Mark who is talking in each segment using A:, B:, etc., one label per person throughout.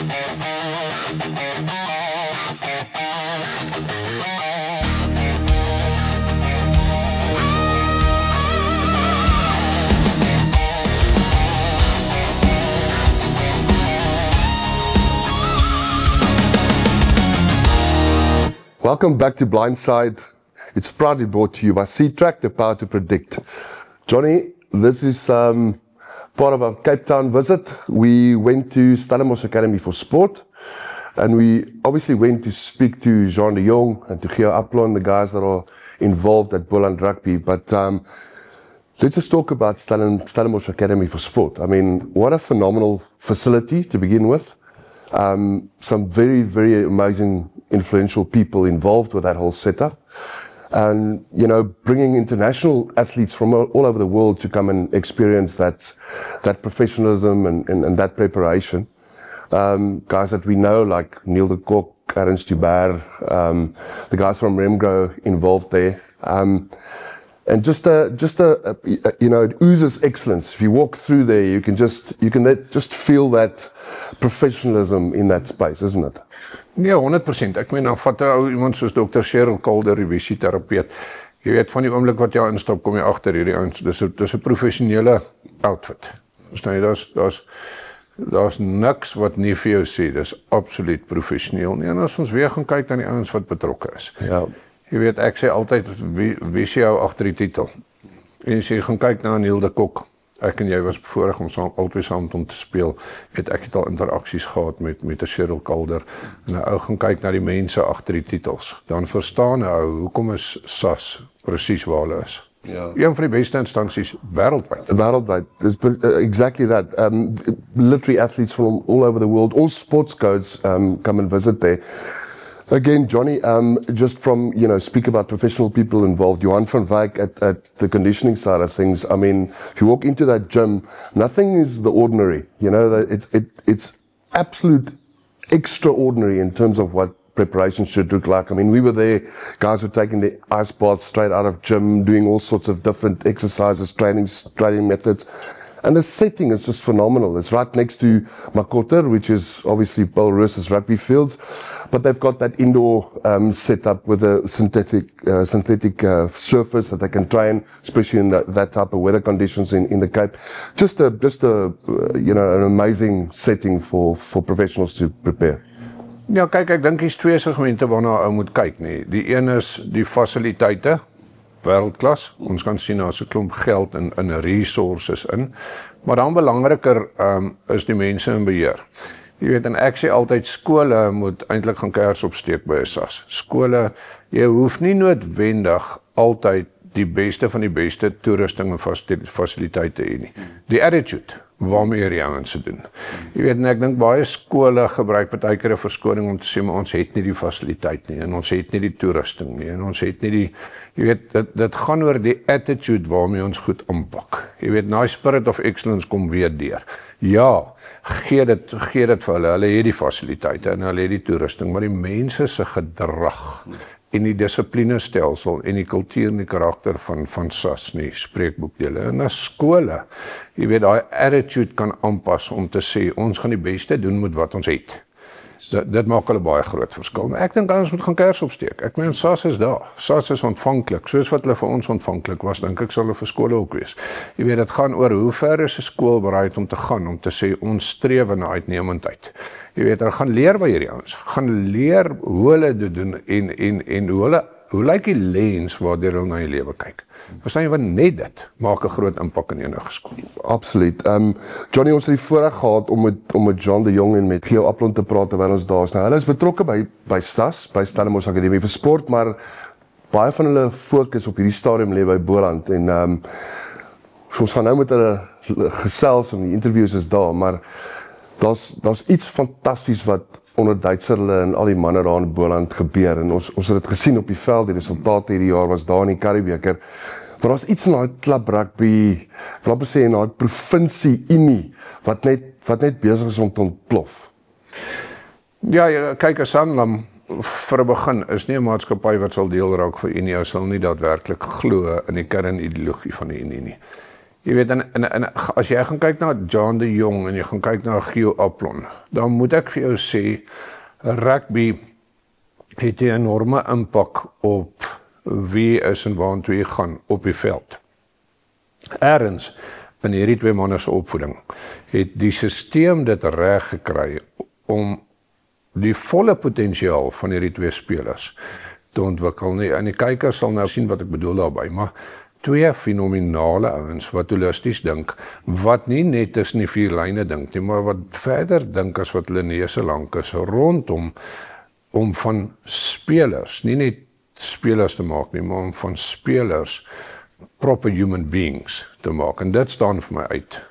A: Welcome back to Blindside. It's proudly brought to you by C-Track, the power to predict. Johnny, this is part of our Cape Town visit. We went to Stellenbosch Academy for Sport, and we obviously went to speak to Jean de Jong and to Geo Aplon, the guys that are involved at Boland Rugby. But let's just talk about Stellenbosch Academy for Sport. I mean, what a phenomenal facility to begin with. Some very, very amazing, influential people involved with that whole setup. And, you know, bringing international athletes from all over the world to come and experience that professionalism and that preparation. Guys that we know, like Neil de Kok, Ernst Joubert, the guys from Remgro involved there. And just you know, it oozes excellence. If you walk through there, you can just feel that professionalism in that space, isn't it?
B: Ja, 100%. Ek meen, dan vat iemand soos Dr. Cheryl Calder, die visieterapeut. Jy weet, van die oomblik wat jy instap, kom jy agter hierdie ouens. Dis 'n professionele outfit. Verstaan jy, daar's niks wat nie vir jou sê, dis absoluut professioneel nie. En as ons weer gaan kyk na die ouens wat betrokke is. Ja. Jy weet, ek sê altyd, wie sê jou agter die titel? En as jy gaan kyk na Neil de Kok, ek en jy was bevoorreg om altyd saam met hom te speel, ek het al interaksies gehad met 'n Cheryl Calder, en 'n ou gaan kyk na die mense agter die titels, dan verstaan 'n ou, hoekom is SAS presies waar hulle is. Ja. Een van die beste instansies wêreldwyd.
A: Wêreldwyd, exactly that. Literally athletes from all over the world, all sports codes come and visit there. Again, Johnny, just from, you know, speak about professional people involved, Johan van Wyk at the conditioning side of things. I mean, if you walk into that gym, nothing is the ordinary, you know, it's absolute extraordinary in terms of what preparation should look like. I mean, we were there, guys were taking the ice baths straight out of gym, doing all sorts of different exercises, training methods. And the setting is just phenomenal. It's right next to Makotter, which is obviously Paul Roos's rugby fields. But they've got that indoor setup with a synthetic surface that they can train, especially in that type of weather conditions in the Cape. Just a you know, an amazing setting for professionals to prepare.
B: Ja, kyk, ek dink hier's twee segmente waarna ou moet kyk, nie. Die een is die fasiliteite, wêreldklas. Ons kan sien daar's 'n klomp geld in resources in. Maar dan belangriker is die mense in beheer. Jy weet, en ek sê altyd, skole moet eintlik gaan kers opsteek by 'n SAS. Skole, jy hoef nie noodwendig altyd die beste van die beste toerusting en fasiliteite hê nie. Die attitude waarmee hierdie ouens se doen. Jy weet, en ek dink baie skole gebruik partykeer 'n verskoning om te sê, maar ons het nie die fasiliteit nie, en ons het nie die toerusting nie, en ons het nie die, jy weet, dit gaan oor die attitude waarmee ons goed aanpak. Jy weet, daai spirit of excellence kom weer deur. Ja, gee dit vir hulle het die fasiliteite en hulle het die toerusting, maar die mense se gedrag en die dissiplinestelsel en die kultuur en die karakter van SAS nie, spreekboekdele. En as skole, jy weet, daai attitude kan aanpas om te sê, ons gaan die beste doen met wat ons het. Dit maak hulle baie groot verskil. Maar ek dink ons moet gaan kers opsteek. Ek meen, SAS is daar. SAS is ontvanklik. Soos wat hulle vir ons ontvanklik was, dink ek sal hulle vir skole ook wees. Jy weet, dit gaan oor hoe ver is 'n skool bereid om te gaan, om te sê, ons streef na uitnemendheid. Jy weet, hulle gaan leer by hierdie ouens. Gaan leer hoe hulle dit doen en hoe lyk die lens waardeur hulle na die lewe kyk. Verstaan jy, wat net dit maak 'n groot impak in enige skool.
A: Absoluut. Johnny, ons het die voorreg gehad om met Jean de Jong en met Geo Aplon te praat terwyl ons daar is. Nou, hulle is betrokke by SAS, by Stellenbosch Akademie vir Sport, maar baie van hulle fokus op hierdie stadium lê by Boland. En ons gaan nou met hulle gesels en die interviews is daar, maar daar's iets fantasties wat onder Duitserle en al die manne daar in Boland gebeur, en ons het dit gesien op die veld, die resultate hierdie jaar was daar in die Curriebeeker, maar daar's iets in daai klub rugby, wil ek sê in daai provinsie Unie, wat net besig is om te ontplof.
B: Ja, kyk, Sanlam, vir 'n begin, is nie 'n maatskappy wat sal deel raak vir Unie, ou sal nie daadwerklik glo in die kernideologie van die Unie nie. Jy weet, en as jy gaan kyk na John de Jong en jy gaan kyk na Gio Aplon, dan moet ek vir jou sê, rugby het 'n enorme impak op wie is en waartoe jy gaan op die veld. Ergens in hierdie twee manne se opvoeding het die stelsel dit reg gekry om die volle potensiaal van hierdie twee spelers te ontwikkel nie. En die kykers sal nou sien wat ek bedoel daarby, maar twee fenominale ouens wat holisties dink, wat nie net tussen die vier lyne dink nie, maar wat verder dink as wat hulle neuse lank is rondom om van spelers, nie net spelers te maak nie, maar om van spelers proper human beings te maak. En dit staan vir my uit.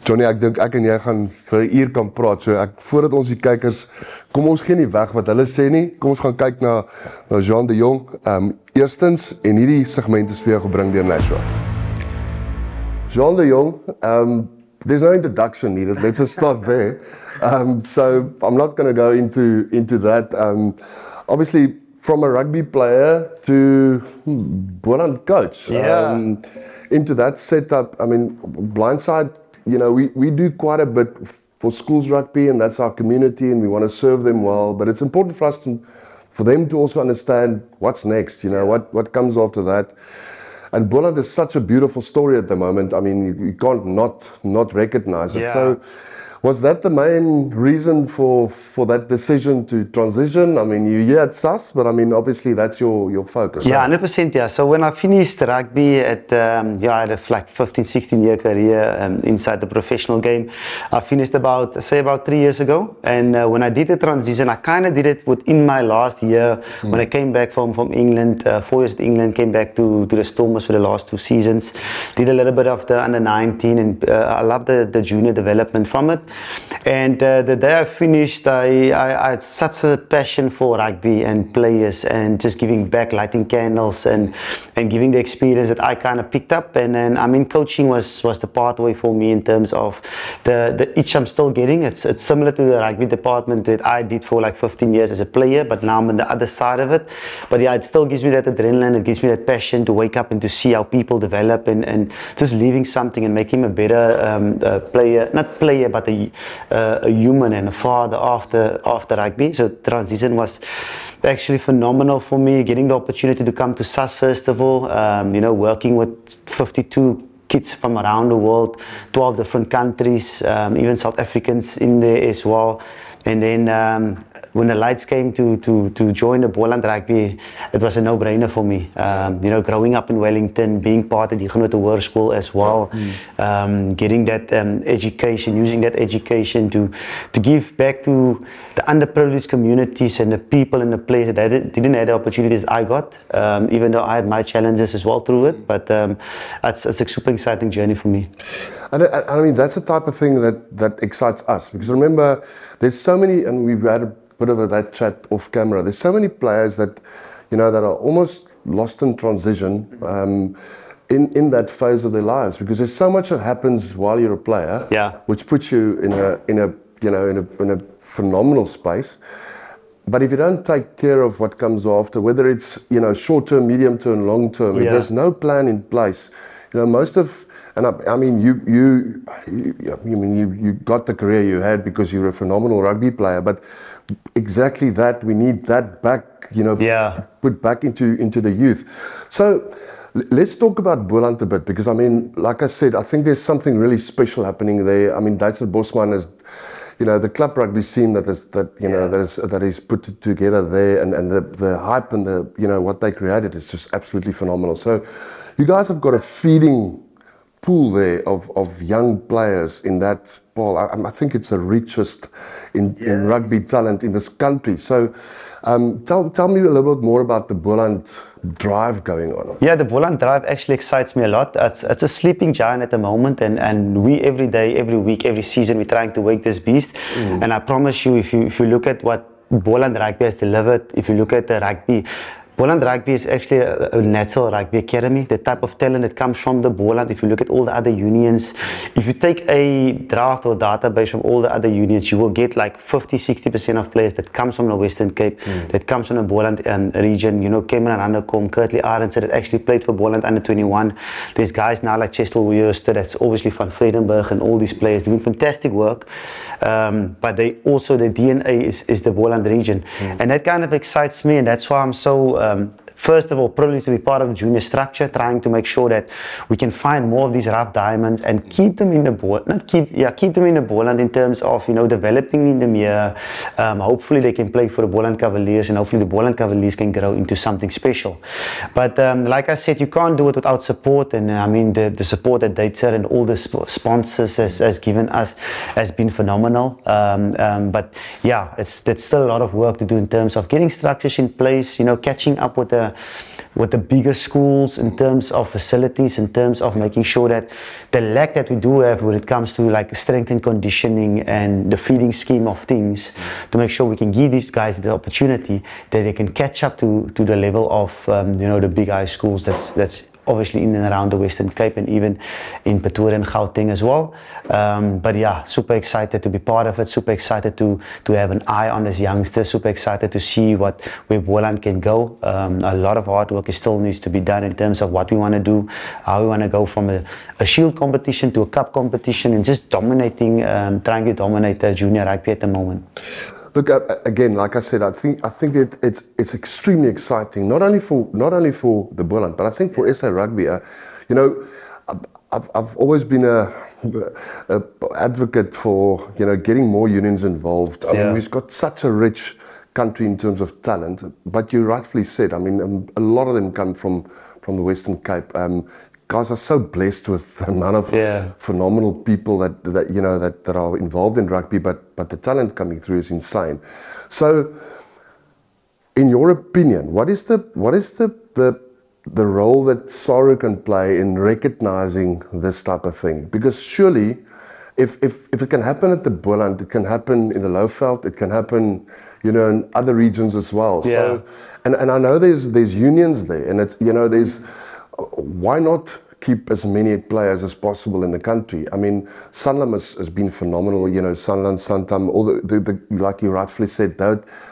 A: Johnny, ek dink ek en jy gaan vir 'n uur kan praat, so voordat ons die kykers, kom ons gee nie weg wat hulle sê nie, kom ons gaan kyk na Jean de Jong, eerstens, en hierdie segment is vir jou gebring deur Nashua. Jean de Jong, there's no introduction needed, let's just start there. So I'm not going to go into that. Obviously, from a rugby player to Boland coach, into that setup, I mean, Blindside, we do quite a bit for schools rugby, and that's our community, and we want to serve them well, but it's important for us for them to also understand what's next, what comes after that. And Boland is such a beautiful story at the moment. I mean, you can't not recognize it. So was that the main reason for that decision to transition? I mean, you're here at SAS, but I mean, obviously that's your focus.
C: Yeah, 100%. Yeah. So when I finished rugby I had a 15, 16 year career inside the professional game. I finished about 3 years ago. And when I did the transition, I kind of did it within my last year when I came back from England, 4 years at England, came back to the Stormers for the last 2 seasons. Did a little bit of the under 19, and I love the junior development from it. And the day I finished, I had such a passion for rugby and players and just giving back, lighting candles and giving the experience that I kind of picked up. And then, I mean, coaching was the pathway for me in terms of the itch I'm still getting. It's similar to the rugby department that I did for like 15 years as a player, but now I'm on the other side of it. But yeah, it still gives me that adrenaline. It gives me that passion to wake up and to see how people develop and just leaving something and making a better player, not player, but a human and a father after rugby. So transition was actually phenomenal for me, getting the opportunity to come to SAS first of all, working with 52 kids from around the world, 12 different countries, even South Africans in there as well. And then when the lights came to join the Boland Rugby, it was a no-brainer for me. Growing up in Wellington, being part of the Genote Hoër School as well, getting that education, using that education to give back to the underprivileged communities and the people in the place that didn't have the opportunities I got, even though I had my challenges as well through it. But it's a super exciting journey for me.
A: And I mean, that's the type of thing that excites us, because remember, there's so many, and we've had a bit of that chat off camera, there's so many players that that are almost lost in transition in that phase of their lives, because there's so much that happens while you're a player, which puts you in a phenomenal space. But if you don't take care of what comes after, whether it's short term, medium term, long term, if there's no plan in place, most of, and I mean, you got the career you had because you were a phenomenal rugby player. But exactly that, we need that back, put back into the youth. So let's talk about Boland a bit, because I mean, like I said, I think there's something really special happening there. I mean, Duitser Bosman is, the club rugby scene that is put together there, and the hype and the what they created is just absolutely phenomenal. So you guys have got a feeding pool there of young players in that ball. I think it's the richest in rugby talent in this country. So tell me a little bit more about the Boland drive going on. Yeah,
C: the Boland drive actually excites me a lot. It's a sleeping giant at the moment, and we every day, every week, every season, we're trying to wake this beast. And I promise you, if you look at what Boland Rugby has delivered, if you look at the rugby Boland Rugby is actually a natural rugby academy. The type of talent that comes from the Boland, if you look at all the other unions, if you take a draft or database from all the other unions, you will get like 50-60% of players that comes from the Western Cape, that comes from the Boland region. You know, Cameron Anderkom, Kurtley Arendse that actually played for Boland under 21. There's guys now like Chestel Wierster, that's obviously van Vredenburg, and all these players doing fantastic work. But they also, the DNA is the Boland region. And that kind of excites me, and that's why I'm so first of all, privileged to be part of the junior structure, trying to make sure that we can find more of these rough diamonds and keep them in the ball, keep them in the Boland in terms of, you know, developing them here. Hopefully they can play for the Boland Cavaliers, and hopefully the Boland Cavaliers can grow into something special. But like I said, you can't do it without support, and I mean the support that Duitser and all the sponsors has given us has been phenomenal. But yeah, there's still a lot of work to do in terms of getting structures in place, you know, catching up with the bigger schools in terms of facilities, in terms of making sure that the lack that we do have when it comes to like strength and conditioning and the feeding scheme of things, to make sure we can give these guys the opportunity that they can catch up to the level of you know, the big high schools that's obviously in and around the Western Cape, and even in Pretoria and Gauteng as well. But yeah, super excited to be part of it, super excited to have an eye on this youngster, super excited to see where Boland can go. A lot of hard work still needs to be done in terms of what we want to do, how we want to go from a shield competition to a cup competition, and just dominating, trying to dominate junior rugby at the moment.
A: Look, again, like I said, I think that it's extremely exciting, not only for the Boland, but I think for SA Rugby. You know, I've always been a advocate for, you know, getting more unions involved. I mean, we've got such a rich country in terms of talent, but you rightfully said, I mean, a lot of them come from the Western Cape. Guys are so blessed with the amount of phenomenal people that you know that are involved in rugby, but the talent coming through is insane. So, in your opinion, what is the role that SARU can play in recognizing this type of thing? Because surely, if it can happen at the Boland, it can happen in the Lowveld, it can happen, you know, in other regions as well.
C: Yeah.
A: So, and I know there's unions there, and it's, you know, why not keep as many players as possible in the country? I mean, Sanlam has been phenomenal, you know, Sanlam, Santam, all the like you rightfully said,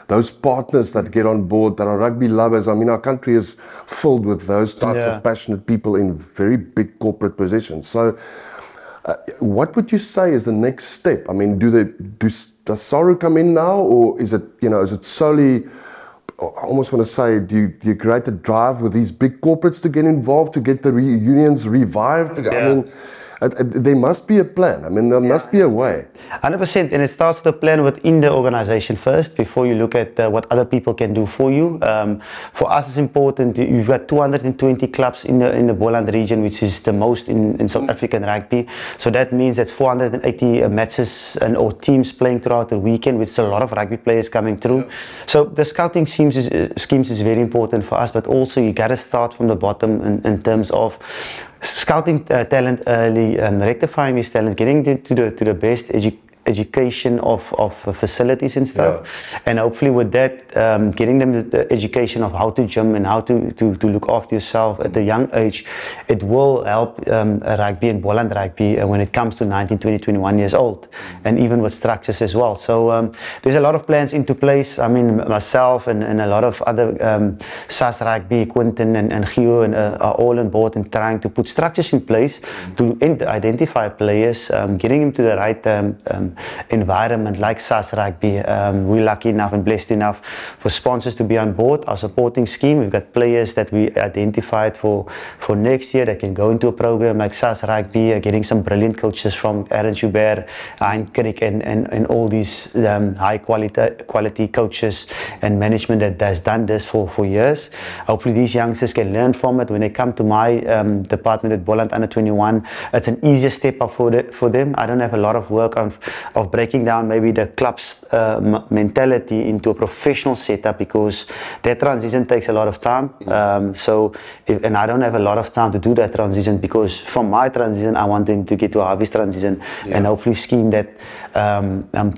A: those partners that get on board, that are rugby lovers. I mean, our country is filled with those types of passionate people in very big corporate positions. So, what would you say is the next step? I mean, does SARU come in now, or is it, you know, is it solely, I almost want to say, do you create a drive with these big corporates to get involved, to get the unions revived?
C: Yeah.
A: I mean, there must be a plan. I mean, there must be a way.
C: 100%, and it starts with a plan within the organization first, before you look at what other people can do for you. For us, it's important. You've got 220 clubs in the Boland region, which is the most in South African rugby. So that means that's 480 matches or teams playing throughout the weekend, with a lot of rugby players coming through. So the scouting schemes is very important for us, but also you got to start from the bottom in terms of scouting talent early, and rectifying these talents, getting to the best education of facilities and stuff, and hopefully with that, getting them the education of how to gym and how to look after yourself at a young age. It will help rugby and Boland rugby when it comes to 19, 20, 21 years old, and even with structures as well. So there's a lot of plans into place. I mean, myself and a lot of other SAS Rugby, Quinton and Gio are all on board in trying to put structures in place to identify players, getting them to the right environment like SAS Rugby. We're lucky enough and blessed enough for sponsors to be on board our supporting scheme. We've got players that we identified for next year that can go into a program like SAS Rugby, getting some brilliant coaches from Aaron Schubert, Hein Krick, and all these high quality coaches and management that has done this for years. Hopefully these youngsters can learn from it. When they come to my department at Boland Under 21, it's an easier step up for them. I don't have a lot of work breaking down maybe the club's mentality into a professional setup, because that transition takes a lot of time. And I don't have a lot of time to do that transition, because from my transition I want them to get to a Harvey's transition and hopefully scheme that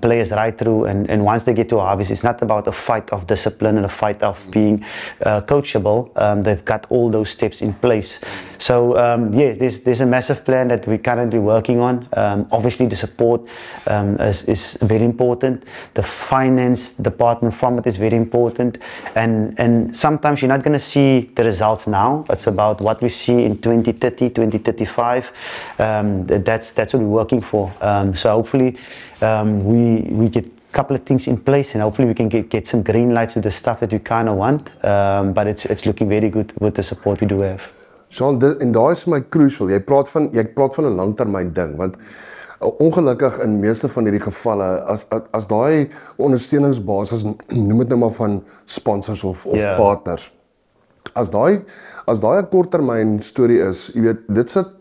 C: players right through, and once they get to a Harvey's, it's not about a fight of discipline and a fight of being coachable. They've got all those steps in place. So there's a massive plan that we're currently working on. Obviously the support is very important. The finance department from it is very important, and sometimes you're not going to see the results now. It's about what we see in 2030, 2035. That's what we're working for. So hopefully we get couple of things in place, and hopefully we can get some green lights to the stuff that we kind of want, but it's looking very good with the support we do have.
A: Sean, en daar is vir my crucial. Jy praat van 'n langtermyn ding, want ongelukkig in meeste van hierdie gevalle as daai ondersteuningsbasis, noem dit nou maar van sponsors of partners. As daai 'n korttermyn storie is, jy weet,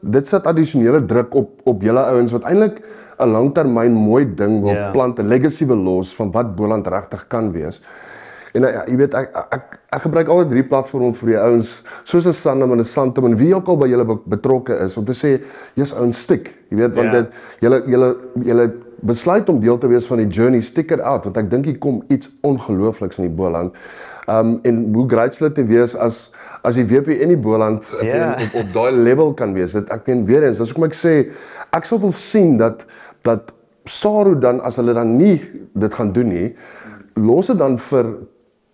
A: dit sit addisionele druk op julle ouens wat eintlik 'n langtermyn mooi ding wil plant, 'n legacy wil los van wat Boland regtig kan wees. En jy weet, ek gebruik altyd 3 platforms vir die ouens, soos 'n Sanlam en 'n Santam en wie ook al by julle betrokke is, om te sê, jy's ouens, stick. Jy weet, want julle besluit om deel te wees van die journey, stick it out, want ek dink hier kom iets ongeloofliks in die Boland. En hoe great sal dit wees as die WP en die Boland op daai level kan wees. Ek meen weer eens, dis hoekom ek sê, ek sal wil sien dat SARU dan, as hulle dan nie dit gaan doen nie, los dit dan vir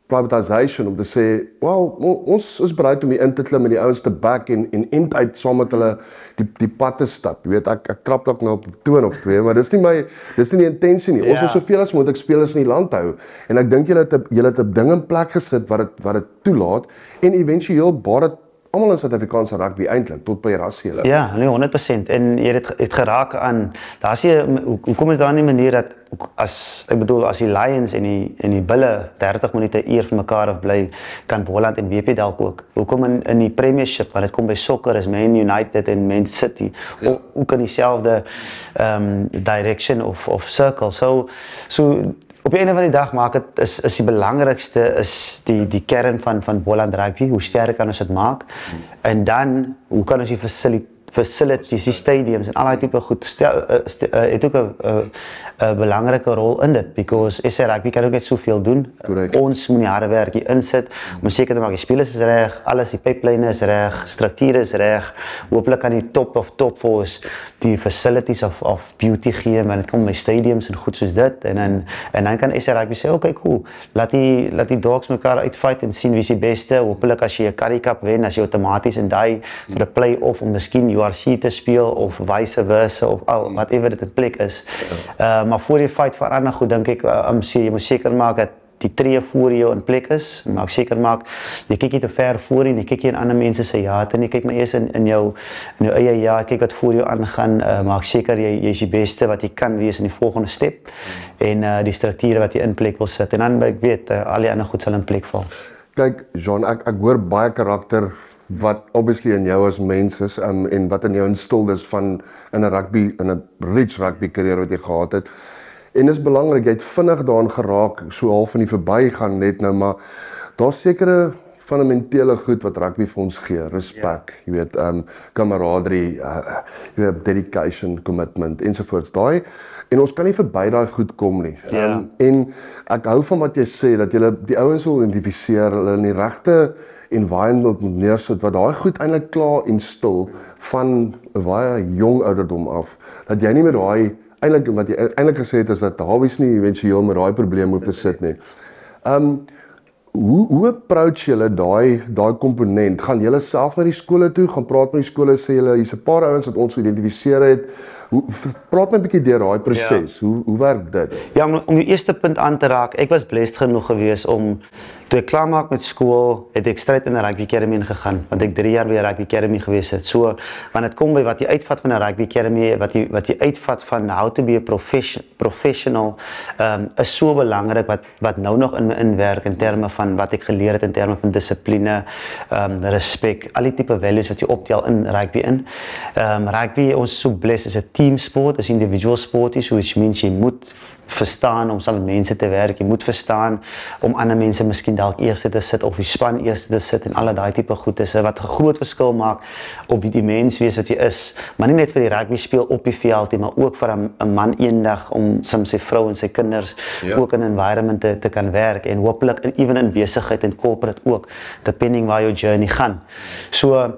A: privatization, om te sê, wel, ons is bereid om hier in te klim met die ouens te back en uit saam met hulle die pad te stap. Jy weet, ek trap dalk nou op 'n toon of 2, maar dis nie die intensie nie. Ons wil soveel as moontlik spelers in die land hou, en ek dink julle het 'n ding in plek gesit wat dit toelaat, en éventueel baat dit almal in Suid-Afrikaanse rugby eintlik tot by rassiele.
C: Ja, nee, 100%. En jy het geraak aan, hoekom is daar nie 'n manier dat, as die Lions en die Bulle 30 minute uur van mekaar af bly, kan Boland en WP dalk ook. Hoekom in die Premiership, want dit kom by sokker, is Man United en Man City, ook in dieselfde direction of circle. So op die einde van die dag maak het, is die belangrikste, is die kern van Boland Rugby, hoe sterk kan ons dit maak, en dan, hoe kan ons die facilities, die stadiums en al die tipe goed, het ook 'n belangrike rol in dit, because SA Rugby kan ook net soveel doen.
A: Correct.
C: Ons moet die harde werk hier insit, om seker te maak, die spelers is reg, alles, die pipeline is reg, strukture is reg, hopelik kan die top vir ons die facilities of beauty gee, maar dit kom by stadiums en goed soos dit, en dan kan SA Rugby sê, okay, cool, laat die dogs mekaar uitfight en sien wie is die beste. Hopelik as jy 'n Currie Cup wen, as jy outomaties in die vir 'n play-off om miskien URC te speel, of vice versa, of whatever dit in plek is. Maar voor die fight verander goed, dink ek, jy moet seker maak dat die tree voor jou in plek is, maak seker maak, jy kyk nie te ver voor nie, jy kyk nie in ander mense se jate nie, kyk maar eers in jou eie jaar, kyk wat voor jou aangaan, maak seker jy is die beste wat jy kan wees in die volgende step, en die strukture wat jy in plek wil sit, en dan ek weet, al die ander goed sal in plek val.
A: Kyk, Jean, ek hoor baie karakter wat obviously in jou as mens is, en wat in jou instilled is in 'n rich rugby carrière wat jy gehad het. En is belangrik, jy het vinnig daarin geraak, so half in die verbygaan net nou, maar daar's sekere fundamentele goed wat rugby vir ons gee, respek, jy weet, camaraderie, jy weet, dedication, commitment, ensovoorts. En ons kan nie verby daai goed kom nie. En ek hou van wat jy sê, dat jy die ouens wil identifiseer, hulle in die regte environment moet neersit, wat daai goed eintlik klaar instil van 'n baie jong ouderdom af, dat jy nie met daai, wat jy eintlik gesê het, is dat Harvey's nie eventueel met daai probleem moet besit nie. Hoe approach julle daai komponent? Gaan julle self na die skole toe, gaan praat met die skole, sê julle, hier's 'n paar ouens wat ons identifiseer het, praat my 'n bietjie deur daai proses, hoe werk dit?
C: Ja, om die eerste punt aan te raak, ek was blessed genoeg geweest om, Toe ek klaar maak met skool, het ek straight in 'n rugby academy ingegaan, want ek 3 jaar by 'n rugby academy gewees het. So, wanneer dit kom by wat jy uitvat van 'n rugby academy, wat jy uitvat van how to be a professional, is so belangrik wat nou nog in my inwerk in terme van wat ek geleer het in terme van dissipline, respek, al die tipe values wat jy optel in rugby in. Rugby, ons is so blessed, is 'n team sport, is 'n individual sport, so which means jy moet verstaan om saam met mense te werk, jy moet verstaan om ander mense miskien dalk eerste te sit of die span eerste te sit en alle daai tipe goed is wat 'n groot verskil maak op wie die mens wees wat jy is, maar nie net vir die rugby speel op die veld nie, maar ook vir 'n man eendag om saam sy vrou en sy kinders ook in 'n environment te kan werk en hopelik even in besigheid en corporate ook, depending waar jou journey gaan. So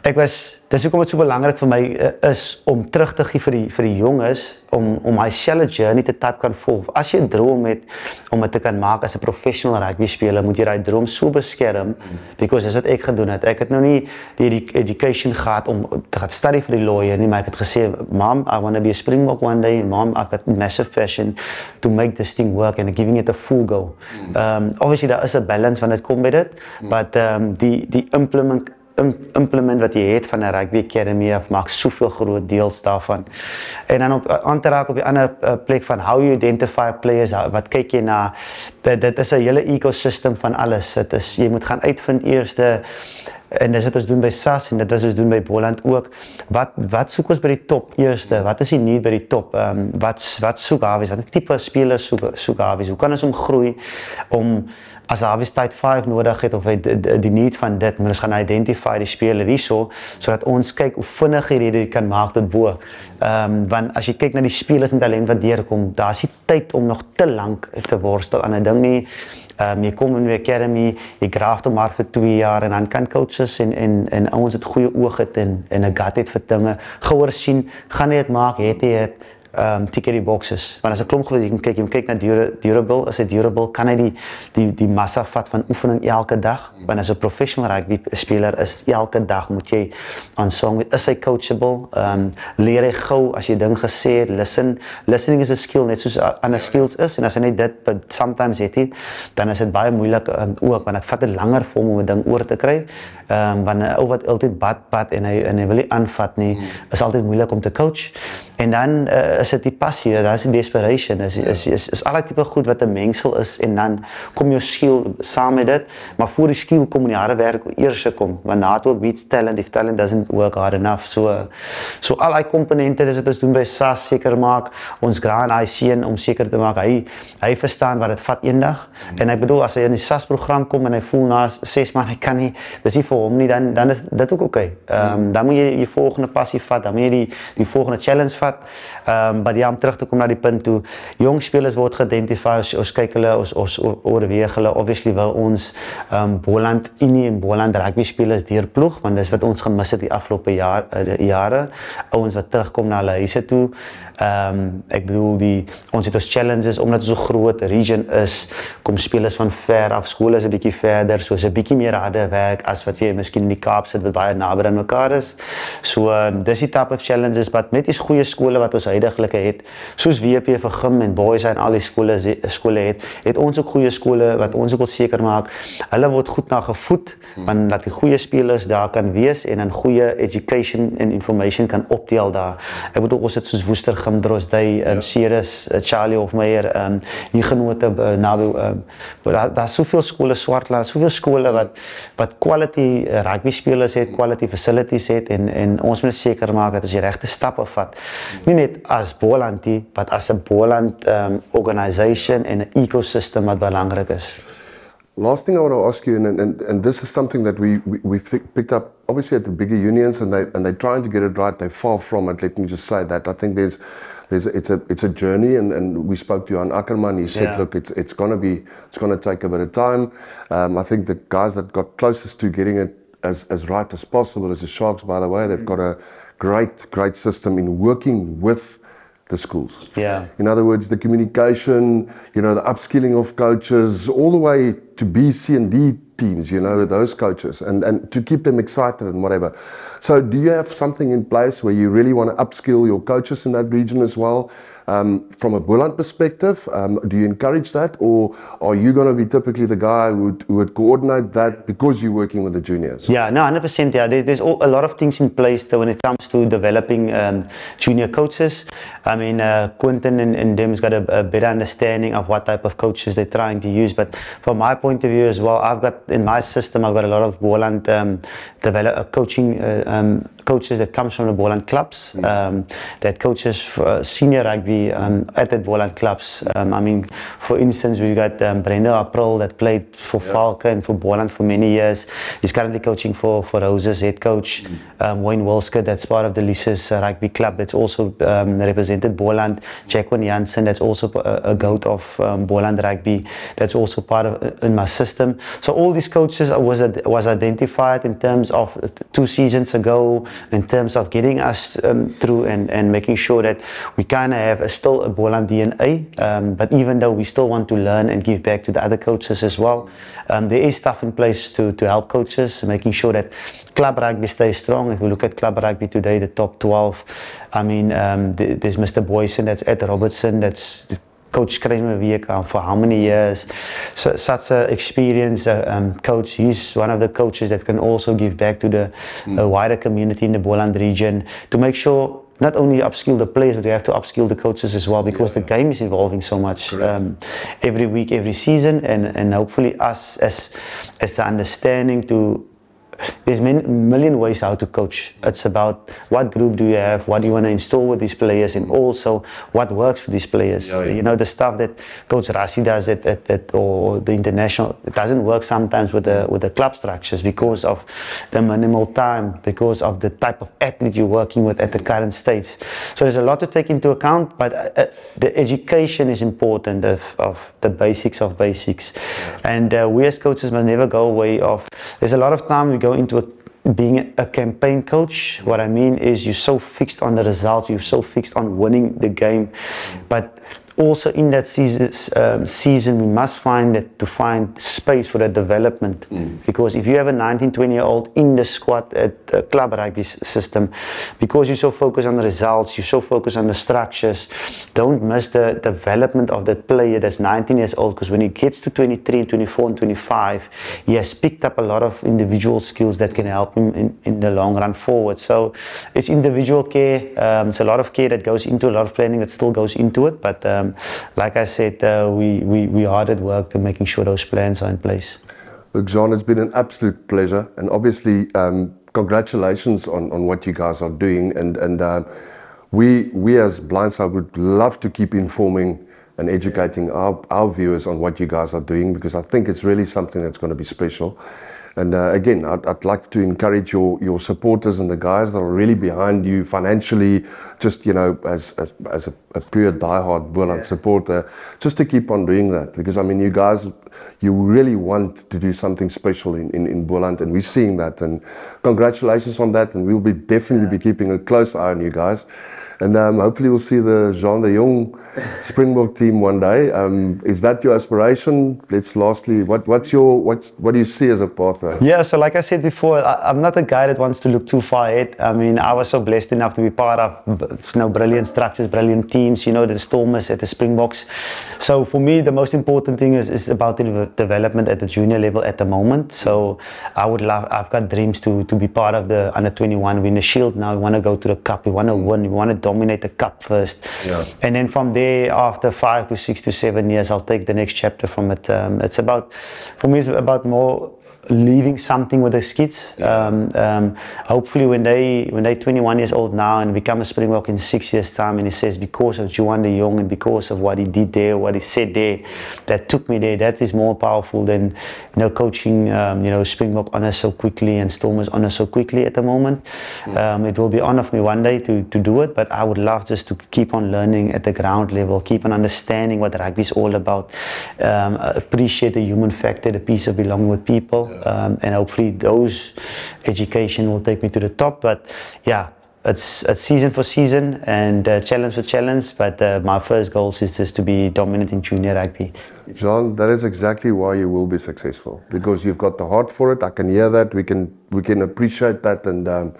C: dis hoekom dit so belangrik vir my is om terug te gee vir die jonges om hy selfe journey te kan volg. As jy 'n droom het om dit te kan maak as 'n professional rugby speler, moet jy daai droom so beskerm, because dis wat ek gedoen het. Ek het nou nie die education gehad om te gaan study vir die lawyer nie, maar ek het gesê, Mom, I want to be a Springbok one day. Mom, I've got massive passion to make this thing work and giving it a full go. Obviously daar is 'n balance wanneer dit kom by dit, but die implement wat jy het van 'n rugby academy af maak soveel groot deels daarvan. En dan aan te raak op die ander plek van how you identify players, wat kyk jy na, dit is 'n hele ecosystem van alles. Dit is, jy moet gaan uitvind eerste, en dis wat ons doen by SAS en dit is ons doen by Boland ook. Wat soek ons by die top eerste? Wat is die need by die top? Wat soek Hawies? Wat tipe spelers soek Hawies? Hoe kan ons groei om as Hawies tyd 5 nodig het of die need van dit, maar ons gaan identify die speler hierso, sodat ons kyk hoe vinnig jy kan maak tot bo. Want as jy kyk na die spelers en talent wat deurkom, daar is nie tyd om nog te lank te worstel aan 'n ding nie. Jy kom in die academy, jy graaf hom maar vir 2 jaar en dan kan coaches en ouens het goeie oog het en 'n gut het vir dinge, gehoor sien, gaan jy dit maak, het jy dit, tik die boxes. Want as 'n klomp jy kyk na durable, as hy durable, kan hy die massa vat van oefening elke dag. Want as 'n professional rugby speler is elke dag moet jy aan song met, is hy coachable, leer hy gou as jy ding gesê het, listening is 'n skill net soos ander skills is, en as hy net dit, but sometimes het hy, dan is dit baie moeilik ook, want dit vat 'n langer vir hom om 'n ding oor te kry, want 'n ou wat altyd bad en hy wil nie aanvat nie, is altyd moeilik om te coach. En dan is dit die passie, daar is die desperation, is al die tipe goed wat 'n mengsel is, en dan kom jou skill saam met dit, maar voor die skill kom die harde werk eers kom, want na het ook beats talent, if talent doesn't work hard enough, so al die komponente, dis wat ons doen by SAS, seker maak, ons graan hy seun, om seker te maak, hy verstaan wat dit vat eendag, en ek bedoel, as hy in die SAS program kom, en hy voel na 6 maand, hy kan nie, dis nie vir hom nie, dan is dit ook oké. Dan moet jy die volgende passie vat, dan moet jy die volgende challenge vat, maar ja, om terug te kom na die punt toe, jong spelers word geïdentifieer, ons kyk hulle, ons oorweeg hulle, obviously wil ons Boland Unie en Boland rugby spelers deurploeg, want dis wat ons gemis het die afgelope jare, ouens wat terugkom na hulle huise toe. Ek bedoel, ons het ons challenges, omdat ons so groot region is, kom spelers van ver af, skole is 'n bietjie verder, so is 'n bietjie meer harde werk as wat jy miskien in die Kaap sit, wat baie naby aan mekaar is. So, dis die type of challenges, wat met die goeie skole wat ons huidiglike het, soos WP vir gym en boys en al die skole het ons ook goeie skole, wat ons ook wil seker maak, hulle word goed na gevoed, want dat die goeie spelers daar kan wees, en dan goeie education en information kan optel daar. Ek bedoel, ons het soos Woester Gym, Drosdey, Ceres, Charlie Hofmeyer, Hugenote, daar is soveel skole, Swartland, soveel skole wat quality rugby spelers het, quality facilities het, en ons moet seker maak dat ons die regte stappe vat. Nie net as Boland, but as 'n Boland organization en 'n ecosystem wat belangrik is.
A: Last thing I want to ask you, and this is something that we picked up obviously at the bigger unions, and they're trying to get it right. They're far from it. Let me just say that. I think it's a journey, and we spoke to Jan Ackerman. He said, look, it's going to take a bit of time. I think the guys that got closest to getting it as right as possible is the Sharks, by the way. They've got a great system in working with the schools.
C: Yeah.
A: In other words, the communication, the upskilling of coaches, all the way to B, C, and D teams, those coaches, and to keep them excited and whatever. So do you have something in place where you really want to upskill your coaches in that region as well? From a Boland perspective, do you encourage that, or are you going to be typically the guy who would coordinate that because you're working with the juniors?
C: Yeah, no, 100%. Yeah, there's a lot of things in place when it comes to developing junior coaches. I mean, Quentin and them's got a better understanding of what type of coaches they're trying to use. But from my point of view as well, I've got in my system, I've got a lot of Boland coaching coaches that comes from the Boland clubs, that coaches for, senior rugby at the Boland clubs. I mean, for instance, we've got Brenda April that played for Falke and for Boland for many years. He's currently coaching for Roses, head coach. Wayne Wolsker, that's part of the Lisa's rugby club, that's also represented Boland. Jacqueline Jansen, that's also a goat of Boland rugby, that's also part of in my system. So all these coaches was identified in terms of 2 seasons ago, in terms of getting us through and making sure that we kind of have still a Boland DNA, but even though we still want to learn and give back to the other coaches as well, there is stuff in place to help coaches, making sure that club rugby stays strong. If we look at club rugby today, the top 12, I mean, there's Mr. Boyson, that's Ed Robertson, that's Coach Kramer for how many years? So, such an experienced coach. He's one of the coaches that can also give back to the wider community in the Boland region to make sure not only upskill the players, but we have to upskill the coaches as well, because the game is evolving so much every week, every season, and hopefully us as the understanding to. There's a million ways how to coach. It's about what group do you have, what do you want to install with these players, and also what works for these players. You know, the stuff that Coach Rassi does or the international, it doesn't work sometimes with the club structures because of the minimal time, because of the type of athlete you're working with at the current stage. So there's a lot to take into account, but the education is important of the basics of basics. And we as coaches must never go away of, there's a lot of time we go into being a campaign coach. What I mean is you're so fixed on the results, you're so fixed on winning the game, but also in that season we must find space for that development, because if you have a 19-20-year-old in the squad at the club rugby system, because you're so focused on the results, you're so focused on the structures, don't miss the development of that player that's 19 years old, because when he gets to 23 and 24 and 25, he has picked up a lot of individual skills that can help him in the long run forward. So it's individual care, it's a lot of care that goes into, a lot of planning that still goes into it, but like I said, we hard at work and making sure those plans are in place.
A: Look, Jean, it's been an absolute pleasure, and obviously congratulations on what you guys are doing, and we as Blindside would love to keep informing and educating our viewers on what you guys are doing, because I think it's really something that's going to be special. And again, I'd like to encourage your supporters and the guys that are really behind you financially, just, you know, as a pure diehard Boland supporter, just to keep on doing that. Because, I mean, you guys, you really want to do something special in Boland, and we're seeing that. And congratulations on that, and we'll be definitely be keeping a close eye on you guys. And hopefully we'll see the Jean de Jong Springbok team one day. Is that your aspiration? Let's lastly, what do you see as a pathway?
C: Yeah, so like I said before, I'm not a guy that wants to look too far ahead. I mean, I was so blessed enough to be part of brilliant structures, brilliant teams, you know, the Stormers at the Springboks. So for me, the most important thing is about the development at the junior level at the moment. So I've got dreams to be part of the under-21, win the Shield now. We want to go to the Cup, we want to win, we want to dominate the Cup first. And then from there, after 5 to 6 to 7 years, I'll take the next chapter from it. It's about, for me, it's about more leaving something with the kids. Hopefully when they're 21 years old now and become a Springbok in 6 years time, and he says, because of Juan de Jong and because of what he did there, what he said there, that took me there, that is more powerful than, you know, coaching, you know, Springbok honors so quickly and Stormers honors so quickly at the moment. It will be honor for me one day to do it, but I would love just to keep on learning at the ground level, keep on understanding what rugby is all about, appreciate the human factor, the piece of belonging with people. And hopefully those education will take me to the top. But yeah, it's season for season and challenge for challenge. But my first goal is just to be dominant in junior rugby.
A: Jean, that is exactly why you will be successful, because you've got the heart for it. I can hear that. We can appreciate that, and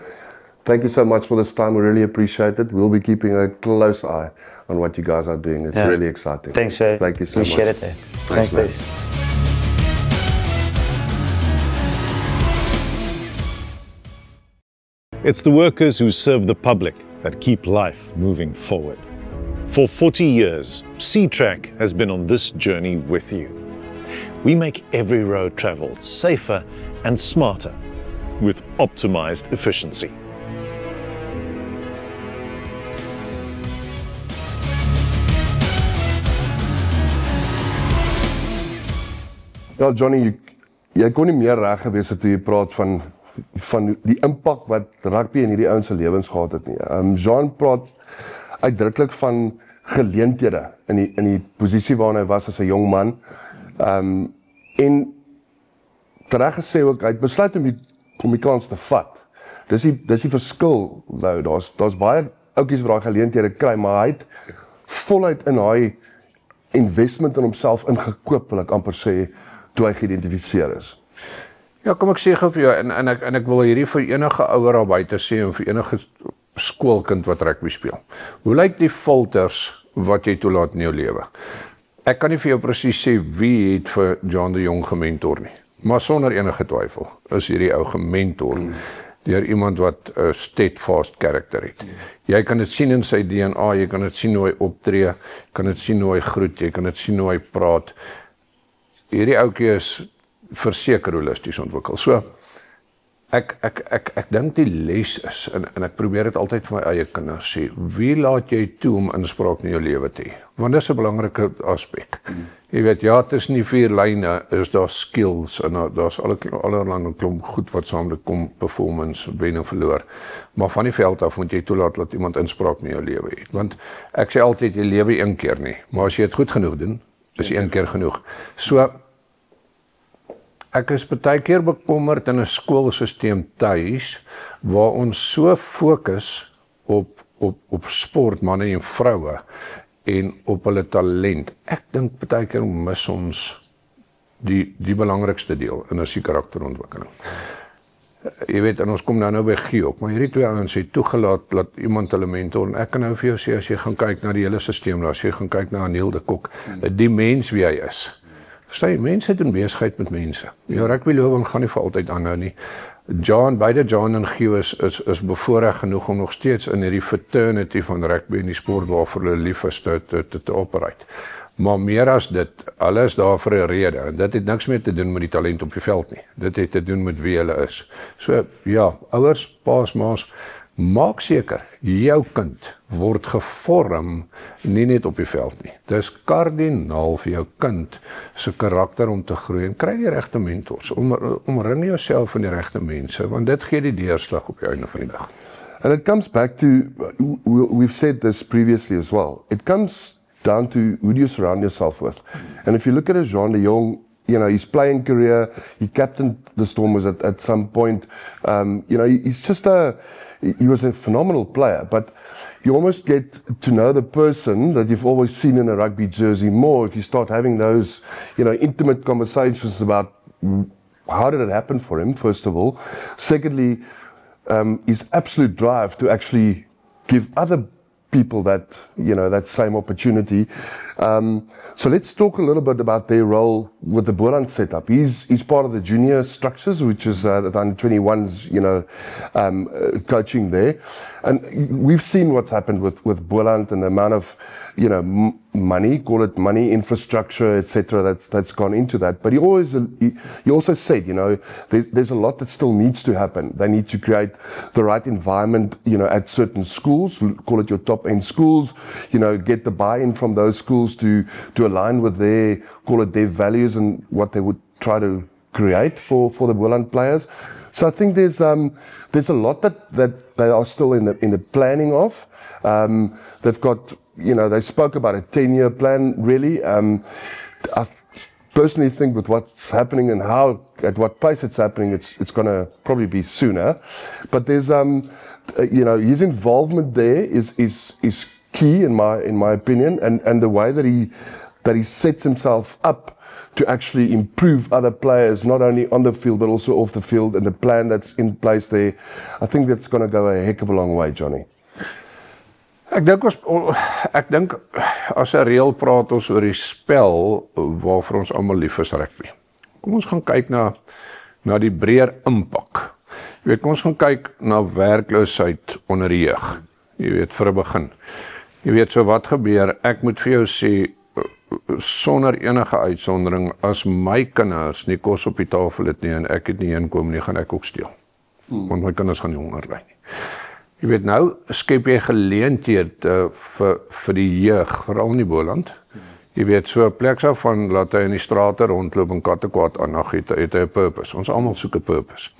A: Thank you so much for this time. We really appreciate it. We'll be keeping a close eye on what you guys are doing. It's really exciting.
C: Thanks, Jay.
A: Thank you so much.
C: Appreciate it.
A: Thanks, man.
D: It's the workers who serve the public that keep life moving forward. For 40 years, SeaTrack has been on this journey with you. We make every road traveled safer and smarter with optimized efficiency.
A: Ja, Johnny, jy kon nie meer reg gewees het toe jy praat van die impak wat rugby in hierdie ouens se lewens gehad het nie. Jean praat uitdruklik van geleenthede in die posisie waarin hy was as 'n jong man. En reg gesê ook, hy het besluit om die kans te vat. Dis die verskil nou. Daar's baie ouetjies wat daai geleenthede kry, maar hy het voluit in daai investment in homself ingekoop, wil ek amper sê, toe hy geïdentifiseer is.
B: Ja, kom ek sê gou vir jou, en ek wil hierdie vir enige ouer daar buite sê, en vir enige skoolkind wat rugby speel. Hoe lyk die filters wat jy toelaat in jou lewe? Ek kan nie vir jou presies sê wie het vir John de Jong gementor nie, maar sonder enige twyfel is hierdie ou gementor deur iemand wat 'n steadfast karakter het. Jy kan dit sien in sy DNA, jy kan dit sien hoe hy optree, jy kan dit sien hoe hy groet, jy kan dit sien hoe hy praat. Hierdie ouetjie is verseker holisties ontwikkel. So, ek dink die les is, en ek probeer dit altyd vir my eie kinders sê, wie laat jy toe om inspraak in jou lewe te hê? Want dis 'n belangrike aspek. Jy weet, ja, tussen die 4 lyne is daar skills, en daar's allerlei klomp goed wat saamlik kom, performance, wen en verloor. Maar van die veld af moet jy toelaat dat iemand inspraak in jou lewe het. Want ek sê altyd, jy lewe een keer nie, maar as jy dit goed genoeg doen, is een keer genoeg. So, ek is baie keer bekommerd in 'n skoolsisteem tuis, waar ons so fokus op sport, manne en vroue, en op hulle talent. Ek dink baie keer mis ons die belangrikste deel, en is die karakterontwikkeling. Jy weet, en ons kom nou by Giop, maar hierdie 2 ouens het toegelaat dat iemand hulle mentor, en ek kan nou vir jou sê, as jy gaan kyk na die hele sisteem, as jy gaan kyk na Anil de Kok, die mens wie hy is. Verstaan jy, mense doen besigheid met mense. Jou rugbyloopbaan gaan nie vir altyd aanhou nie. Beide John en Gio is bevoorreg genoeg om nog steeds in hierdie fraternity van rugby en die sport waarvoor hulle lief is te operate. Maar meer as dit, hulle is daar vir 'n rede, en dit het niks meer te doen met die talent op die veld nie. Dit het te doen met wie hulle is. So, ja, ouers, paas, maas, maak seker, jou kind word gevorm nie net op die veld nie. Dis kardinaal vir jou kind se karakter om te groei, en kry die regte mentors, omring jouself van die regte mense, want dit gee die deurslag op die einde van die dag.
A: And it comes back to, we've said this previously as well, it comes down to who do you surround yourself with. And if you look at a Jean de Jong, you know, his playing career, he captained the Stormers at some point, you know, he was a phenomenal player, but you almost get to know the person that you've always seen in a rugby jersey more if you start having those, you know, intimate conversations about how did it happen for him, first of all. Secondly, his absolute drive to actually give other people that, you know, that same opportunity. So let's talk a little bit about their role with the Boland setup. He's part of the junior structures, which is the under 21s, you know, coaching there. And we've seen what's happened with Boland and the amount of, you know, money, call it money, infrastructure, etc. That's gone into that. But he also said, you know, there's a lot that still needs to happen. They need to create the right environment, you know, at certain schools, call it your top end schools, you know, get the buy-in from those schools to align with their, call it their values and what they would try to create for the Boland players. So I think there's a lot that they are still in the planning of. They've got, you know, they spoke about a 10-year plan, really. I personally think with what's happening and at what pace it's happening, it's going to probably be sooner. But there's, you know, his involvement there is key in my opinion, and the way that that he sets himself up to actually improve other players, not only on the field, but also off the field, and the plan that's in place there, I think that's going to go a heck of a long way, Johnny.
B: Ek dink as 'n reël praat ons oor die spel waarvoor ons almal lief is rugby. Kom ons gaan kyk na die breër impak. Jy weet, kom ons gaan kyk na werkloosheid onder die jeug. Jy weet, vir 'n begin. Jy weet, so wat gebeur, ek moet vir jou sê, sonder enige uitsondering, as my kinders nie kos op die tafel het nie, en ek het nie inkom nie, gaan ek ook steel. Want my kinders gaan nie honger ly nie. Jy weet, nou skep jy geleenthede vir die jeug, veral in die Boland. Jy weet, so 'n plek so van, laat hy in die strate rondloop en kattekwaad aandag het hy 'n purpose. Ons almal soek 'n purpose.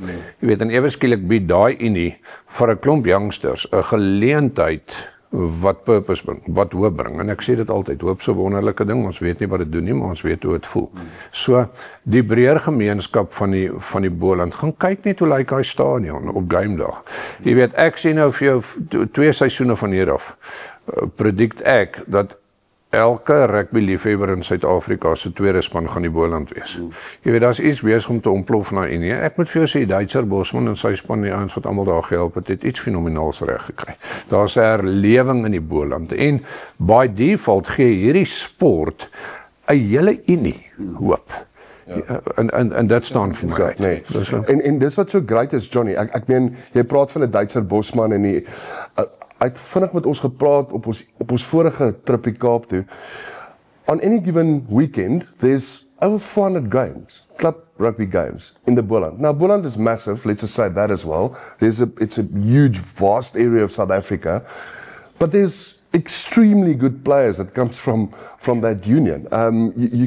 B: Jy weet, en ewe skielik bied daai unie vir 'n klomp youngsters 'n geleentheid wat purpose bring, wat hoop bring. En ek sê dit altyd, hoop so 'n wonderlike ding, ons weet nie wat dit doen nie, maar ons weet hoe dit voel. So, die breër gemeenskap van die Boland, gaan kyk net hoe lyk hy stadion op gamedag. Jy weet, ek sê nou vir jou 2 seisoene van hier af, predict ek dat elke rugby-liefhebber in Suid-Afrika se tweede span gaan die Boland wees. Jy weet, daar's iets besig om te ontplof na Unie. Ek moet vir jou sê, Duitser Bosman en sy span, die ouens wat almal daar gehelp het, iets fenomenaals reg gekry. Daar's 'n herlewing in die Boland en by default gee hierdie sport 'n hele Unie hoop. Ja. En dit staan vir my.
A: Exact, nee. En dis wat so great is, Johnny. Ek meen, jy praat van 'n Duitser Bosman en die hy het vinnig met ons gepraat op ons vorige tripie Kaap toe. On any given weekend, there's over 400 games, club rugby games in the Boland. Now, Boland is massive, let's just say that as well. It's a huge, vast area of South Africa, but there's extremely good players that comes from that union. You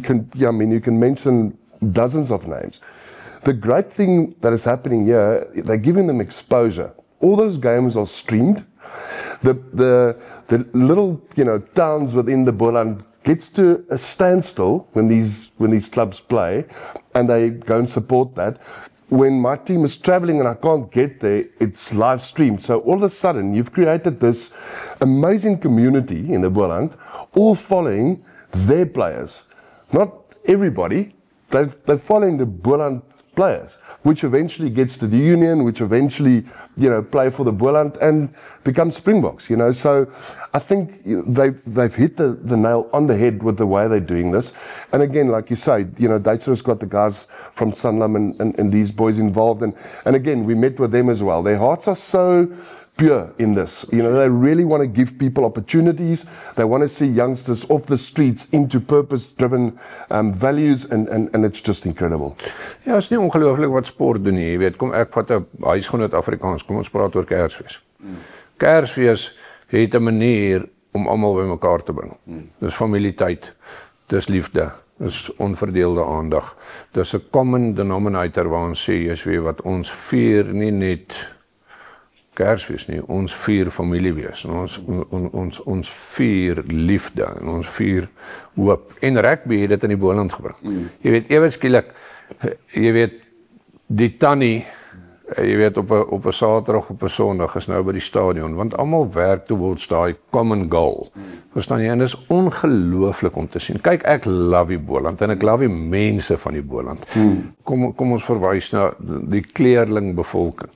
A: can mention dozens of names. The great thing that is happening here, they're giving them exposure. All those games are streamed. The little, towns within the Boland gets to a standstill when these clubs play, and they go and support that. When my team is traveling and I can't get there, it's live streamed. So all of a sudden, you've created this amazing community in the Boland, all following their players. Not everybody, they're following the Boland players, which eventually gets to the union, which eventually, play for the Boland and become Springboks, So I think they've hit the nail on the head with the way they're doing this. And again, like you say, Duitser has got the guys from Sanlam and these boys involved. And again, we met with them as well. Their hearts are so pure in this. They really want to give people opportunities. They want to see youngsters off the streets into purpose-driven values, and it's just incredible.
B: Ja, is nie ongelooflik wat sport doen nie. Jy weet, kom ek vat 'n huisgenoot Afrikaans, kom ons praat oor Kersfees. Kersfees het 'n manier om almal bymekaar te bring. Dis familietyd, dis liefde, dis onverdeelde aandag. Dis 'n common denominator waar ons sê, jy weet wat, ons vier nie net Kersfees nie, ons vier familiewees, ons vier liefde, en ons vier hoop. En rugby het dit in die Boland gebring. Jy weet, ewe skielik, jy weet, die tannie, jy weet, op 'n Saterdag, op 'n Sondag is nou by die stadion, want almal werk towards daai common goal. Verstaan jy? En dit is ongelooflik om te sien. Kyk, ek love die Boland, en ek love die mense van die Boland. Kom ons verwys na die kleerling bevolking.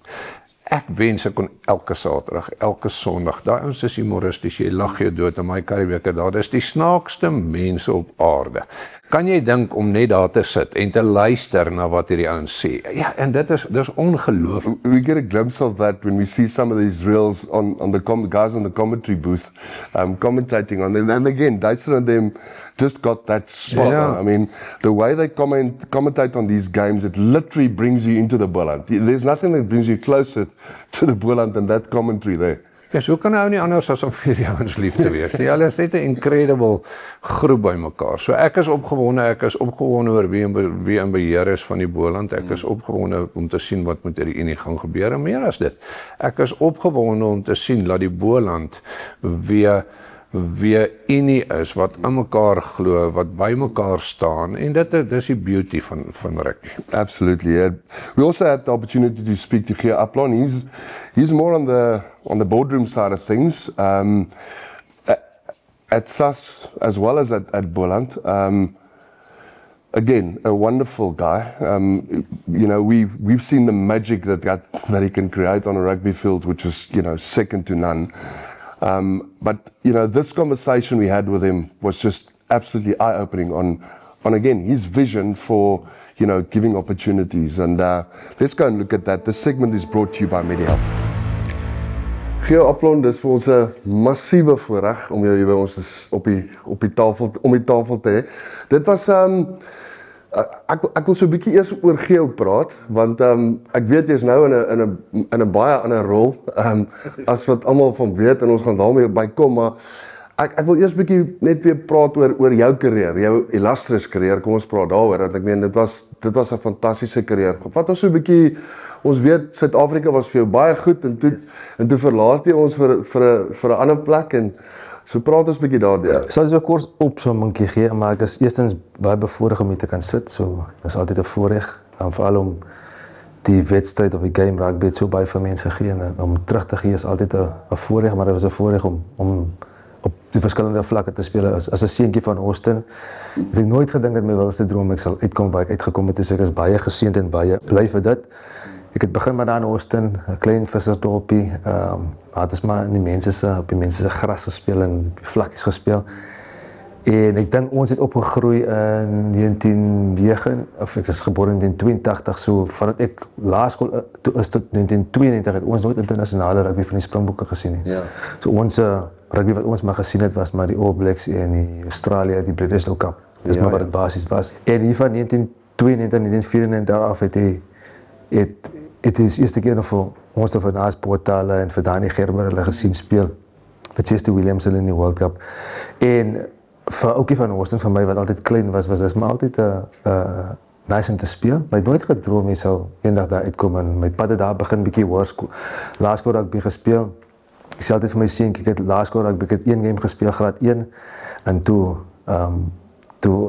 B: Ek wens ek kon elke Saterdag, elke Sondag, daai ons is humoristies, jy lag jou dood in my Karibeeke daar, dis die snaakste mense op aarde. Kan jy dink om net daar te sit en te luister na wat hierdie ouens sê? Ja, en dis ongelooflik.
A: We get a glimpse of that when we see some of these reels on the guys on the commentary booth commentating on them. And again, Duitser and them just got that spot on. I mean, the way they commentate on these games, it literally brings you into the Boland. There's nothing that brings you closer to the Boland than that commentary there.
B: Ja, so kan nou nie anders as om vir die ouens lief te wees nie. Hulle is net 'n incredible groep by mekaar. So ek is opgewonde oor wie in beheer is van die Boland. Ek is opgewonde om te sien wat met hierdie unie gaan gebeur. En meer as dit, ek is opgewonde om te sien dat die Boland weer unie is, wat in mekaar glo, wat by mekaar staan, en dis die beauty van rugby.
A: Absolutely. Yeah. We also had the opportunity to speak to Gia Aplon. He's more on the boardroom side of things. at SAS as well as at Boland. Again, a wonderful guy. You know, we've seen the magic that he can create on a rugby field, which is, you know, second to none. But, you know, this conversation we had with him was just absolutely eye-opening on again, his vision for, you know, giving opportunities. And let's go and look at that. This segment is brought to you by MediHealth. Geo Aplon, dis vir ons 'n massiewe voorreg om jou hier by ons op die tafel te hê. Dit was ek wil so 'n bietjie eers oor Geo praat, want ek weet jy's nou in 'n baie ander rol as wat almal van weet, en ons gaan daarmee bykom, maar ek wil eers 'n bietjie net weer praat oor jou karier, jou illustrious karier. Kom ons praat daaroor, want ek meen dit was 'n fantastiese karier. Vat ons so 'n bietjie. Ons weet Suid-Afrika was vir jou baie goed, en toe verlaat jy ons vir 'n ander plek, en so praat ons 'n bietjie daardeur.
E: Sal so kort opsommingie gee, maar ek is eerstens baie bevoorreg om hier te kan sit, so is altyd 'n voorreg, veral om die wedstryd of die game rugby so baie vir mense gee, en om terug te gee is altyd 'n voorreg, maar dit was 'n voorreg om op die verskillende vlakke te speel as 'n seentjie van Austin. Het ek nooit gedink dat my wildste droom ek sal uitkom waar ek uitgekom het, so ek is baie geseënd en baie bly vir dit. Ek het begin met daar in Austin, 'n klein vissersdorpie. Het is maar op die mense se gras gespeel en op die vlakkies gespeel. En ek dink ons het opgegroei in 1909, of ek is gebore in 1982, so vandat ek laerskool toe is tot 1992 het ons nooit internasionale rugby van die Springbokke gesien nie.
A: Ja.
E: So ons rugby wat ons maar gesien het was maar die All Blacks en die Australië, die British World Cup. Dis maar wat dit basies was. En hier van 1992, 1994 af het is eerste keer nog vir ons van Naas Botala en vir Dani Gerber hulle gesien speel vir Chester Williams in die World Cup. En vir ookie van Austin, vir my wat altyd klein was dit maar altyd 'n nice om te speel. Maar ek het nooit gedroom jy sou eendag daar uitkom, en my pad het daar begin bietjie hoërskool. Laerskool rugby gespeel. Ek sê altyd vir my seentjie, ek het laerskool rugby, ek het 1 game gespeel, graad 1, en toe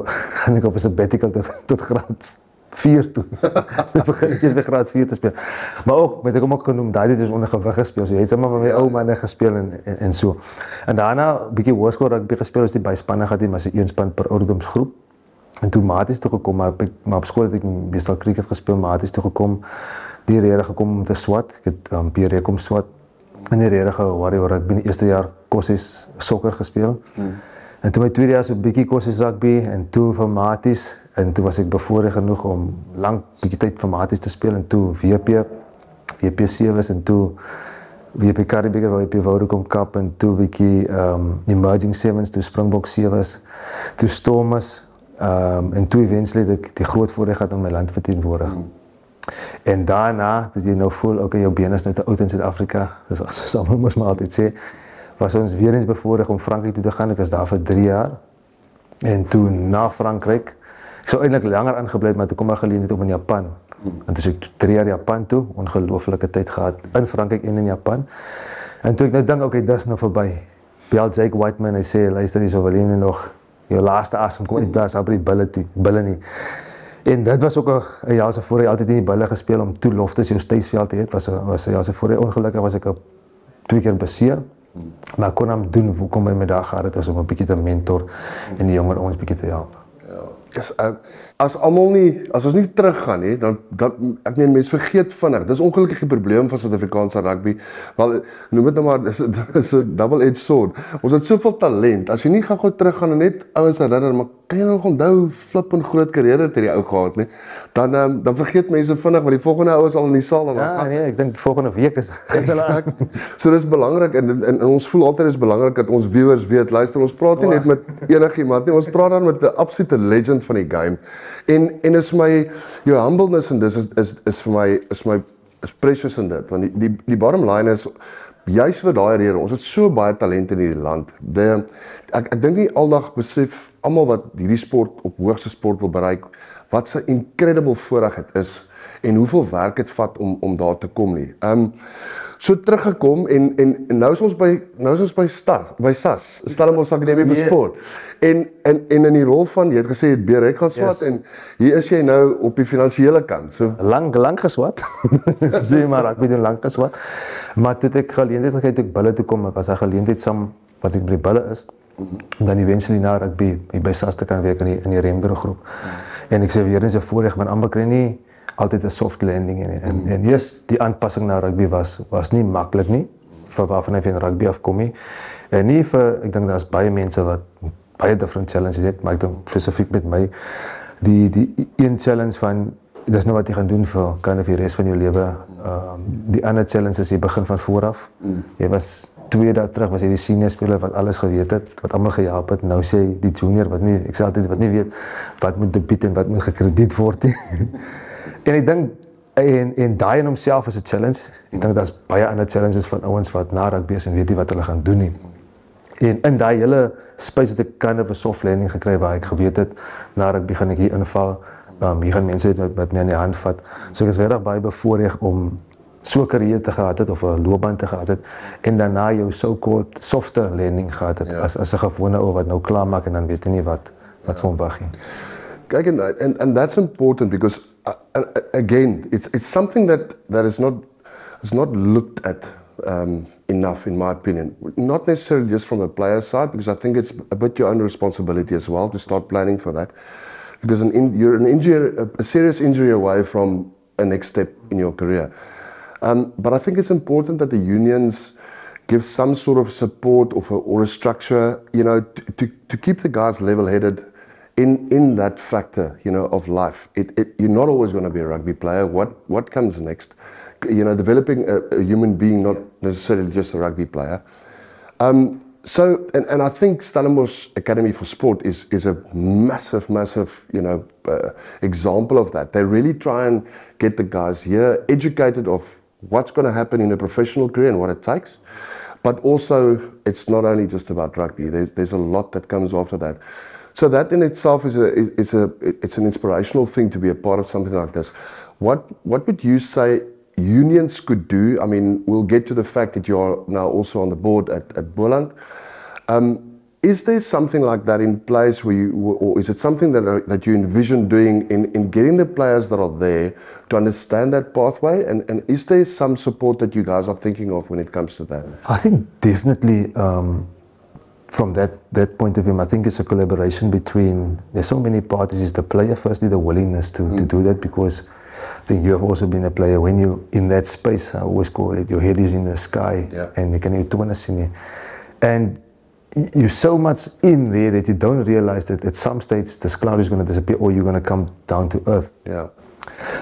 E: gaan ek op 'n sabbatical tot graad 4 toe. Ek begin eers by graad 4 te speel. Maar ook, met ek hom ook genoem, daai het ons onder gewig gespeel. So jy het sommer met my ou manne gespeel en so. En daarna 'n bietjie hoërskool rugby gespeel, as die byspanne gehad het, maar se 1 span per ouderdomsgroep. En toe maties toe gekom, maar op skool het ek meestal cricket gespeel, maties toe gekom, die rede gekom om te swat. Ek het PRE kom swat. En die rede Warrior rugby in die eerste jaar Kossies sokker gespeel. En toe my tweede jaar so 'n bietjie Kossies rugby, en toe vir maties. En toe was ek bevoorreg genoeg om lank bietjie tyd vir maties te speel, en toe WP 7's, en toe WP Karibeker, WP Vodacom Cup, en toe bietjie Emerging 7's, toe Springbok 7's, toe Stormers, en toe eventually het ek die groot voorreg gehad om my land verteenwoordig. En daarna, dat jy nou voel, okay, jou bene is nou te oud in Suid-Afrika, soos almal mos maar altyd sê, was ons weer eens bevoorreg om Frankryk toe te gaan. Ek was daar vir 3 jaar, en toe na Frankryk, ek sou eintlik langer aangebly, maar toe kom 'n geleentheid om in Japan. En toe ek 3 jaar Japan toe, ongelooflike tyd gehad in Frankryk en in Japan. En toe ek nou dink, okay, dis nou verby. Bel Jake Whiteman, hy sê, luister, jy sou wel nie nog jou laaste asem kom uitblaas op die bulle nie. En dit was ook 'n jaar se voor hy altyd in die bulle gespeel om toe Loftus jou tuisveld te hê. Was 'n jaar se voor hy ongelukkig was ek 2 keer beseer. Maar kon hom doen, hoekom hy my daar gehad het, as om 'n bietjie te mentor en die jonger ons bietjie te help.
A: As ons nie teruggaan nie, dan ek meen mense vergeet vinnig. Dis ongelukkig die probleem van Suid-Afrikaanse rugby. Wel, noem dit nou maar, dis 'n double-edged sword. Ons het soveel talent. As jy nie gou teruggaan en net ouens herinner, maar kan jy nog onthou flip en groot karriere het hierdie ou gehad nie? Dan vergeet mense vinnig, want die volgende ou is al in die saal en
E: ja, nee, ek dink die volgende week is
A: so dis belangrik, en ons voel altyd is belangrik dat ons viewers weet, luister, ons praat nie net met enigiemand nie, ons praat dan met 'n absolute legend van die game. En is my jou humbleness in dis is vir my is precious in dit, want die bottom line is juis vir daai rede, ons het so baie talent in hierdie land. Ek dink nie aldag besef almal wat hierdie sport op hoogste sport wil bereik, wat 'n incredible voorreg dit is en hoeveel werk dit vat om daar te kom nie. So teruggekom en nou is ons by SAS, Stellenbosch Akademie vir Sport. En in die rol van, jy het gesê jy het Berek gaan swat, en hier is jy nou op die finansiële kant. So
E: lang geswat. Sê maar ek het lank geswat. Maar toe ek geleentheid gekry het ek bulle toe kom, was 'n geleentheid saam wat ek by bulle is. om dan eventually na rugby by SAS te kan werk in die Remburg groep. En ek sê weer eens 'n voorreg, want almal kry nie altyd 'n soft landing en yes, die aanpassing na rugby was nie maklik nie, vir waarvan hy van rugby afkom nie. En nie vir, ek dink daar's baie mense wat baie different challenges het, maar ek dink spesifiek met my, die een challenge van, dis nou wat jy gaan doen vir kind of die res van jou lewe. Die ander challenge is jy begin van vooraf. Jy was 2 dae terug, was jy die senior speler wat alles geweet het, wat almal gehelp het. Nou sê jy die junior wat nie, ek sê altyd wat nie weet wat moet debiet en wat moet gekrediet word nie. En ek dink en daai in homself is 'n challenge. Ek dink daar's baie ander challenges van ouens wat na rugby is en weet nie wat hulle gaan doen nie. En in daai hele space het ek kind of 'n soft landing gekry waar ek geweet het na rugby gaan ek hier inval. Hier gaan mense wat my aan die hand vat. So ek is regtig baie bevoorreg om so 'n carrière te gehad het of 'n loopbaan te gehad het en daarna jou so-called softer landing gehad het as 'n gewone ou wat nou klaar maak en dan weet jy nie wat vir hom wag nie.
A: Kyk, and that's important because again, it's something that is not looked at enough, in my opinion. Not necessarily just from the player side, because I think it's a bit your own responsibility as well to start planning for that. Because you're a serious injury away from a next step in your career. But I think it's important that the unions give some sort of support or a structure, to keep the guys level-headed in that factor, of life. You're not always going to be a rugby player. What comes next? Developing a human being, not necessarily just a rugby player. So, and I think Stellenbosch Academy for Sport is a massive, example of that. They really try and get the guys here educated of what's going to happen in a professional career and what it takes. But also, it's not only just about rugby. There's a lot that comes after that. So that in itself it's an inspirational thing to be a part of something like this. What would you say unions could do? I mean, we'll get to the fact that you're now also on the board at Boland. Is there something like that in place or is it something that you envision doing in getting the players that are there to understand that pathway? And is there some support that you guys are thinking of when it comes to that?
E: I think definitely from that point of view, I think it's a collaboration between, there's so many parties. Is the player firstly the willingness to do that, because I think you have also been a player when you're in that space. I always call it your head is in the sky, and you can and you're so much in there that you don't realize that at some stage this cloud is going to disappear or you're going to come down to earth. Yeah.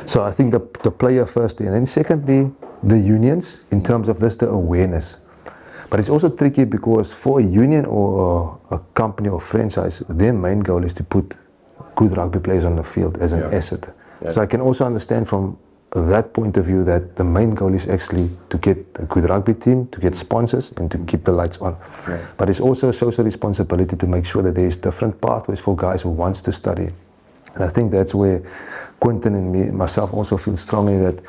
E: So I think the player firstly, and then secondly the unions in terms of this, the awareness. But it's also tricky because for a union or a company or franchise, their main goal is to put good rugby players on the field as an asset. Yeah. So I can also understand from that point of view that the main goal is actually to get a good rugby team, to get sponsors and to keep the lights on. Yeah. But it's also a social responsibility to make sure that there's different pathways for guys who wants to study. And I think that's where Quentin and myself also feel strongly that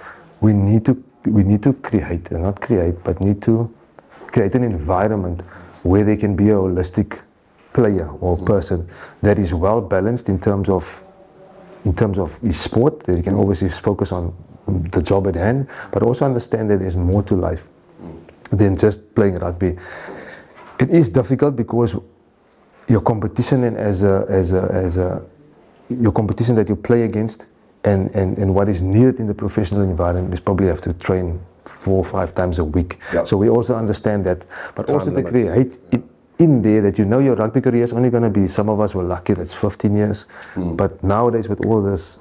E: we need to create, and not create, but need to create an environment where there can be a holistic player or person that is well balanced in terms of his sport, that he can obviously focus on the job at hand, but also understand that there's more to life than just playing rugby. It is difficult because your competition and your competition that you play against and what is needed in the professional environment is probably have to train 4 or 5 times a week. Yep. So we also understand that, but time also limits. To create it in there that your rugby career is only going to be, some of us were lucky that's 15 years, but nowadays with all this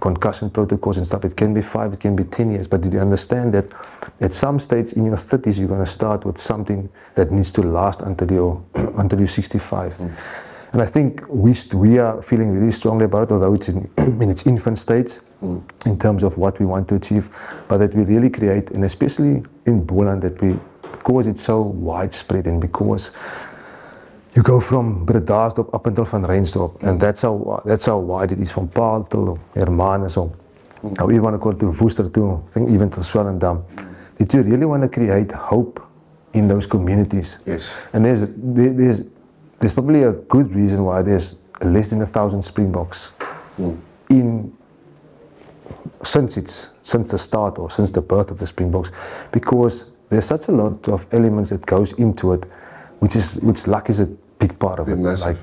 E: concussion protocols and stuff, it can be 5, it can be 10 years, but did you understand that at some stage in your 30s you're going to start with something that needs to last until you're 65. And I think we are feeling really strongly about it, although it's in its infant stage in terms of what we want to achieve, but that we really create, and especially in Boland, that because it's so widespread and because you go from Bredasdorp up until Van Reinsdorp, and that's how wide it is, from Paarl to Hermanus, or how you want to go to Woester to, I think even to Swellendam, that you really want to create hope in those communities. Yes. And there's probably a good reason why there's less than 1,000 Springboks since the start or since the birth of the Springboks, because there's such a lot of elements that goes into it, which luck is big part of it.
A: Massive,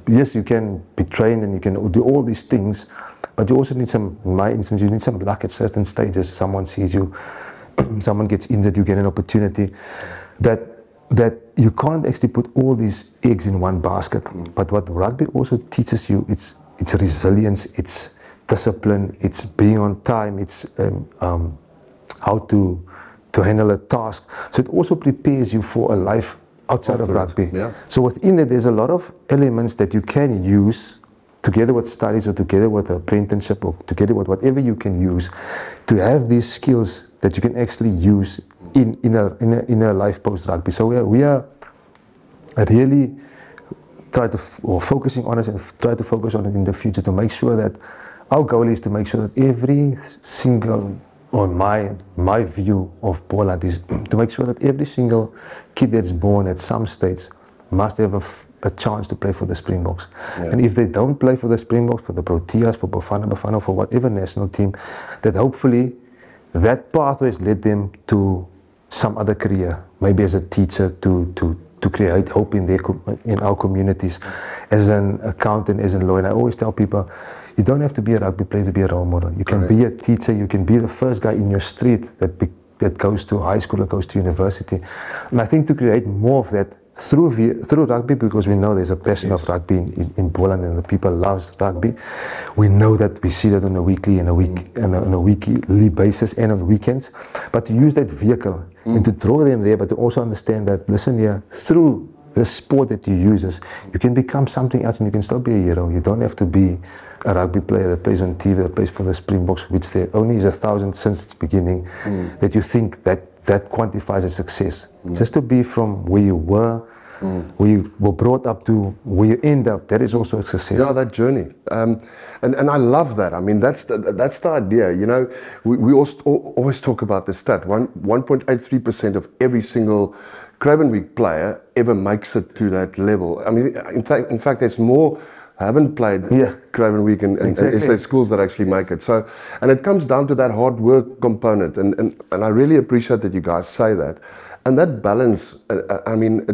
E: Yes, you can be trained and you can do all these things, but you also need some, in my instance, you need some luck at certain stages. Someone sees you, someone gets injured, you get an opportunity that you can't actually put all these eggs in one basket. But what rugby also teaches you, it's resilience, it's discipline, it's being on time, it's how to handle a task. So it also prepares you for a life outside of rugby.
A: Yeah.
E: So within it, there's a lot of elements that you can use together with studies or together with apprenticeship or together with whatever you can use to have these skills that you can actually use in a life post rugby. So we are really focusing on it and try to focus on it in the future to make sure that our goal is to make sure that every single, or my view of Boland is to make sure that every single kid that's born at some stage must have a chance to play for the Springboks. Yeah. And if they don't play for the Springboks, for the Proteas, for Bafana, for whatever national team, that hopefully that pathway has led them to some other career, maybe as a teacher to create hope in our communities, as an accountant, as a lawyer. And I always tell people, you don't have to be a rugby player to be a role model. You can be a teacher, you can be the first guy in your street that goes to high school or goes to university. And I think to create more of that through rugby, because we know there's a passion of rugby in Poland and the people loves rugby. We know that we see that on a weekly and on a weekly basis and on weekends. But to use that vehicle and to draw them there, but to also understand that, listen here, through the sport that you use, you can become something else and you can still be a hero. You don't have to be a rugby player that plays on TV, that plays for the Springboks, which there only is 1,000 since its beginning, that you think that quantifies as success. Just to be from where you were, where you were brought up to where you end up, that is also a success.
A: Yeah, that journey. And I love that. I mean, that's the idea. You know, we always talk about the stat. 1.83% of every single Craven Week player ever makes it to that level. I mean, in fact, there's more haven't played Craven Week and SA schools that actually make it. So, and it comes down to that hard work component, and I really appreciate that you guys say that, and that balance. I mean,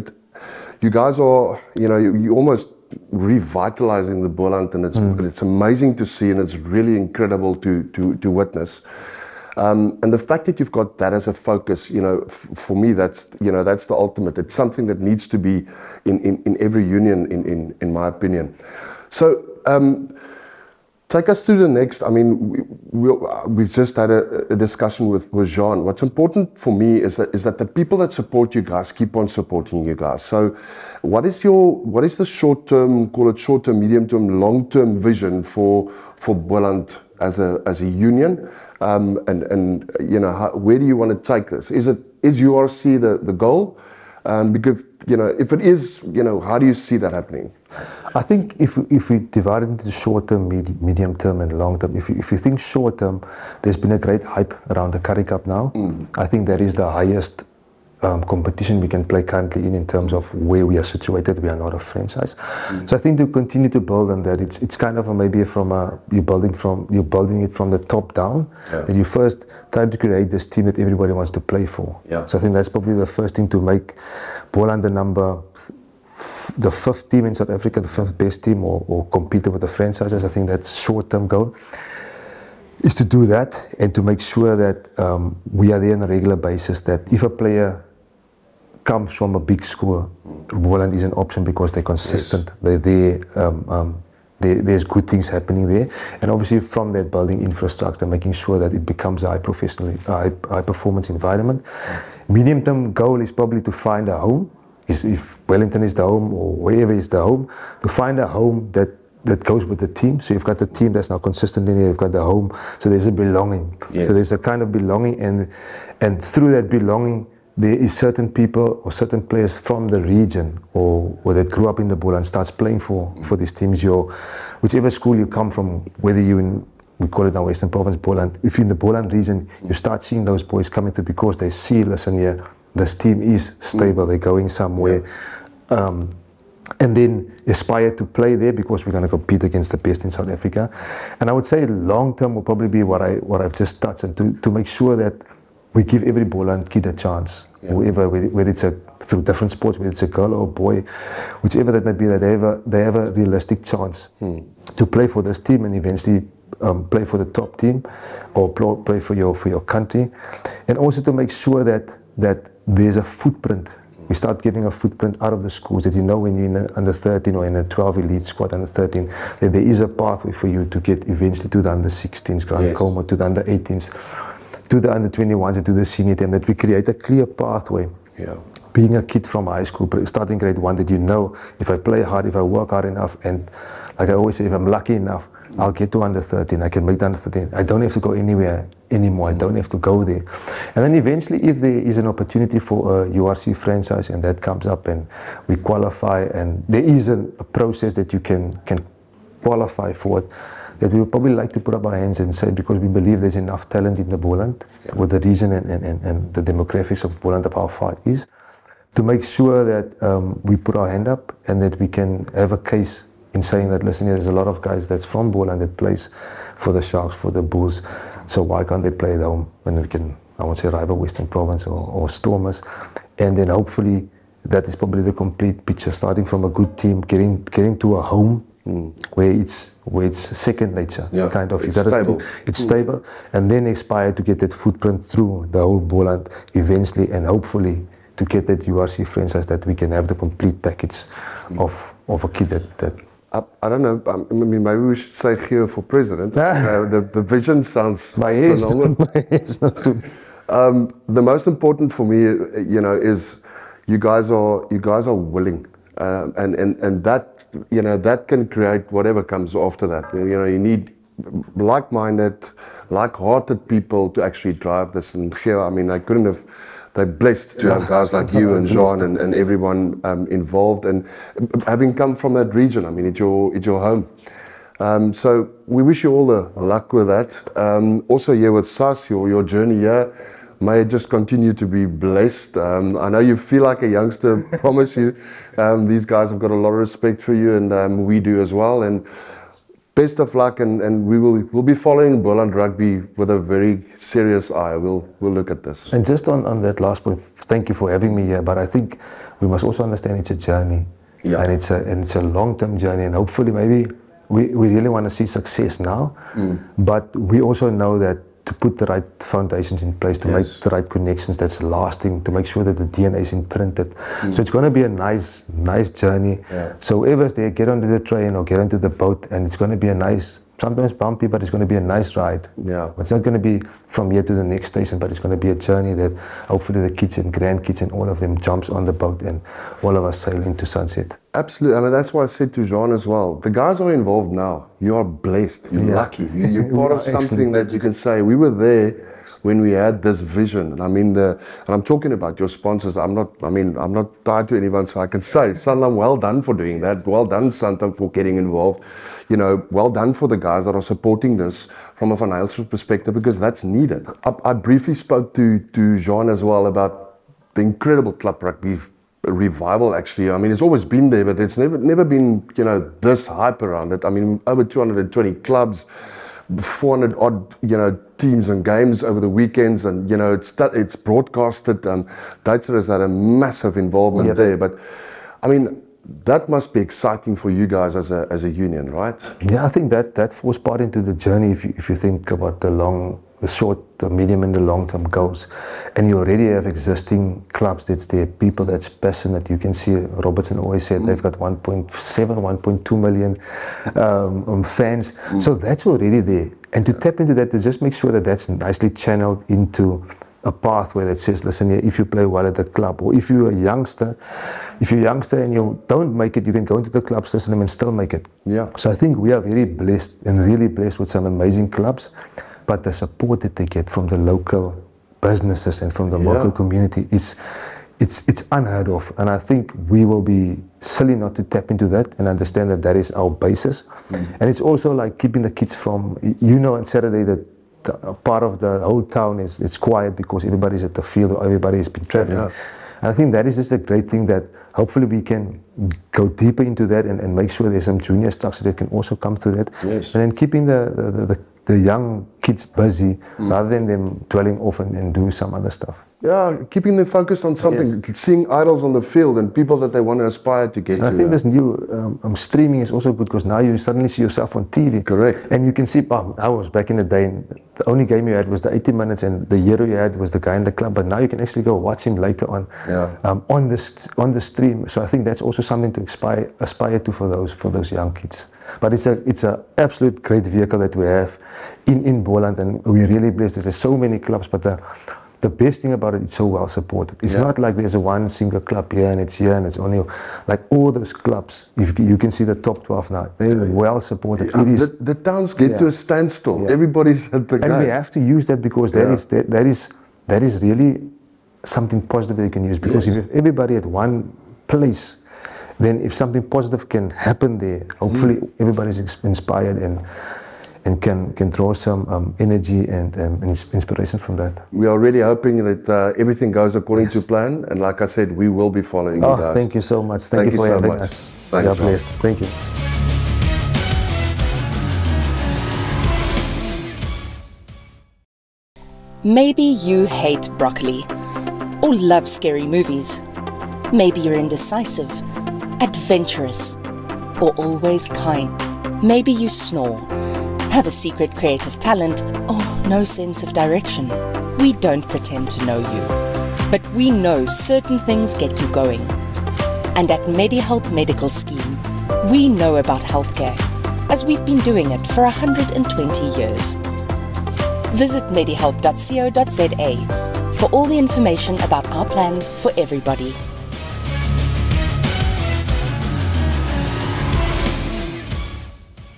A: you guys are, you know, you almost revitalizing the Boland, and it's amazing to see, and it's really incredible to witness. And the fact that you've got that as a focus, you know, for me, that's the ultimate. It's something that needs to be in every union, in my opinion. So, take us through the next. I mean, we've just had a discussion with Jean. What's important for me is that the people that support you guys keep on supporting you guys. So, what is the short-term, call it short-term, medium-term, long-term vision for Boland as a union? And you know, where do you want to take this? Is URC the goal? Because, you know, if it is, you know, how do you see that happening?
E: I think if we divide it into short term, medium term, and long term, if you think short term, there's been a great hype around the Currie Cup now. I think that is the highest competition we can play currently in terms of where we are situated. We are not a franchise, so I think to continue to build on that, it's kind of maybe you're building it from the top down. That you first try to create this team that everybody wants to play for. So I think that's probably the first thing to make Boland the fifth team in South Africa, the fifth best team, or competing with the franchises. I think that's short-term goal, is to do that and to make sure that we are there on a regular basis, that if a player comes from a big school, Boland is an option because they're consistent, they're there, there's good things happening there, and obviously from that building infrastructure, making sure that it becomes a high performance environment. Medium-term goal is probably to find a home. If Wellington is the home or wherever is the home, to find a home that goes with the team. So you've got the team that's now consistent in here, you've got the home, so there's a belonging. So there's a kind of belonging, and through that belonging, there is certain people or certain players from the region or that grew up in the Boland starts playing for these teams. Whichever school you come from, whether we call it now Western Province, Boland, if you're in the Boland region, you start seeing those boys coming through because they see, listen here, this team is stable, they're going somewhere. And then aspire to play there because we're going to compete against the best in South Africa. And I would say long term will probably be what I've just touched, and to make sure that we give every Boland kid a chance, whoever, whether it's through different sports, whether it's a girl or a boy, whichever that might be, that they have a realistic chance to play for this team and eventually play for the top team or play for your country, and also to make sure that there's a footprint. We start getting a footprint out of the schools that when you're in the under 13 or in a 12 elite squad under 13, that there is a pathway for you to get eventually to the under 16s, Grand Coma, to the under 18s, to the under 21s, and to the senior team. That we create a clear pathway.
A: Yeah.
E: Being a kid from high school, starting grade 1, that if I play hard, if I work hard enough, and like I always say, if I'm lucky enough, I'll get to under 13. I can make the under 13. I don't have to go anywhere anymore. I don't have to go there. And then eventually, if there is an opportunity for a URC franchise and that comes up and we qualify, and there is a process that you can qualify for it, that we would probably like to put up our hands and say, because we believe there's enough talent in the Boland, with the region and the demographics of Boland, of how far it is, to make sure that we put our hand up and that we can have a case in saying that, listen, there's a lot of guys that's from Boland that plays for the Sharks, for the Bulls, so why can't they play at home when we can, I won't say rival Western Province or Stormers, and then hopefully that is probably the complete picture, starting from a good team, getting to a home where it's second nature, kind of.
A: It's stable.
E: It's stable, and then aspire to get that footprint through the whole Boland eventually, and hopefully to get that URC franchise, that we can have the complete package of a kid that
A: I don't know. I mean, maybe we should say here for president. The vision sounds phenomenal. The most important for me, is you guys are willing, and that can create whatever comes after that. You need like-minded, like-hearted people to actually drive this. And here, I mean, they're blessed to have guys like you and Jean and everyone involved, and having come from that region. I mean, it's your home. So we wish you all the luck with that. Also here with SAS, your journey here, may it just continue to be blessed. I know you feel like a youngster, promise you. These guys have got a lot of respect for you, and we do as well. And best of luck, and we'll be following Boland Rugby with a very serious eye. We'll look at this.
E: And just on that last point, thank you for having me here. But I think we must also understand it's a journey, and it's a long-term journey. And hopefully, maybe we really want to see success now, but we also know that to put the right foundations in place, to make the right connections that's lasting, to make sure that the DNA is imprinted. So it's going to be a nice journey. So whoever's there, get onto the train or get onto the boat, and it's going to be a nice, sometimes bumpy, but it's going to be a nice ride. It's not going to be from here to the next station, but it's going to be a journey that hopefully the kids and grandkids and all of them jumps on the boat and all of us sail into sunset.
A: Absolutely. I mean, that's why I said to Jean as well, the guys are involved now. You are blessed. You're lucky. You're part of something that you can say, we were there when we had this vision. And I mean, and I'm talking about your sponsors. I'm not tied to anyone, so I can say, Sanlam, well done for doing that. Well done, Sanlam, for getting involved. Well done for the guys that are supporting this from a financial perspective, because that's needed. I briefly spoke to Jean as well about the incredible club rugby revival. Actually, I mean, it's always been there, but it's never been this hype around it. I mean, over 220 clubs, 400 odd teams and games over the weekends, and it's broadcasted. Duitser has had a massive involvement there, but I mean, that must be exciting for you guys as a union, right?
E: Yeah, I think that falls part into the journey. If you think about the short, the medium, and the long-term goals, and you already have existing clubs that's there, people that's passionate. You can see Robertson always said they've got 1.7, 1.2 million fans. So that's already there. And to tap into that, to just make sure that that's nicely channeled into a pathway that says, listen, if you play well at the club, or if you're a youngster, and you don't make it, you can go into the club system and still make it. So I think we are very blessed, and really blessed with some amazing clubs, but the support that they get from the local businesses and from the local community is it's unheard of. And I think we will be silly not to tap into that and understand that is our basis. And it's also like keeping the kids from, on Saturday that part of the whole town it's quiet because everybody's at the field or everybody has been traveling. And I think that is just a great thing, that hopefully we can go deeper into that and make sure there's some junior structure that can also come through that. And then keeping the the young kids busy rather than them dwelling off and do some other stuff.
A: Yeah, keeping them focused on something, seeing idols on the field and people that they want to aspire to get
E: And I
A: to.
E: think this new streaming is also good because now you suddenly see yourself on TV.
A: Correct.
E: And you can see, I was back in the day, and the only game you had was the 80 minutes and the hero you had was the guy in the club, but now you can actually go watch him later on on the stream. So I think that's also something to aspire to for those young kids. But it's a absolute great vehicle that we have in Boland, and we're really blessed that there's so many clubs, but the best thing about it, it's so well supported. It's not like there's one single club here and it's only like all those clubs. If you can see the top 12 now, they're well supported.
A: Yeah, the towns get to a standstill. Yeah. Everybody's at the game.
E: And we have to use that because that is really something positive that you can use. Because if everybody at one place, then if something positive can happen there, hopefully everybody's inspired and can draw some energy and inspiration from that.
A: We are really hoping that everything goes according to plan, and like I said, we will be following you guys.
E: Thank you so much. Thank you for having us.
A: Thanks,
E: God bless. Thank you.
F: Maybe you hate broccoli or love scary movies. Maybe you're indecisive, adventurous, or always kind. Maybe you snore, have a secret creative talent, or no sense of direction. We don't pretend to know you, but we know certain things get you going. And at MediHelp Medical Scheme, we know about healthcare, as we've been doing it for 120 years. Visit medihelp.co.za for all the information about our plans for everybody.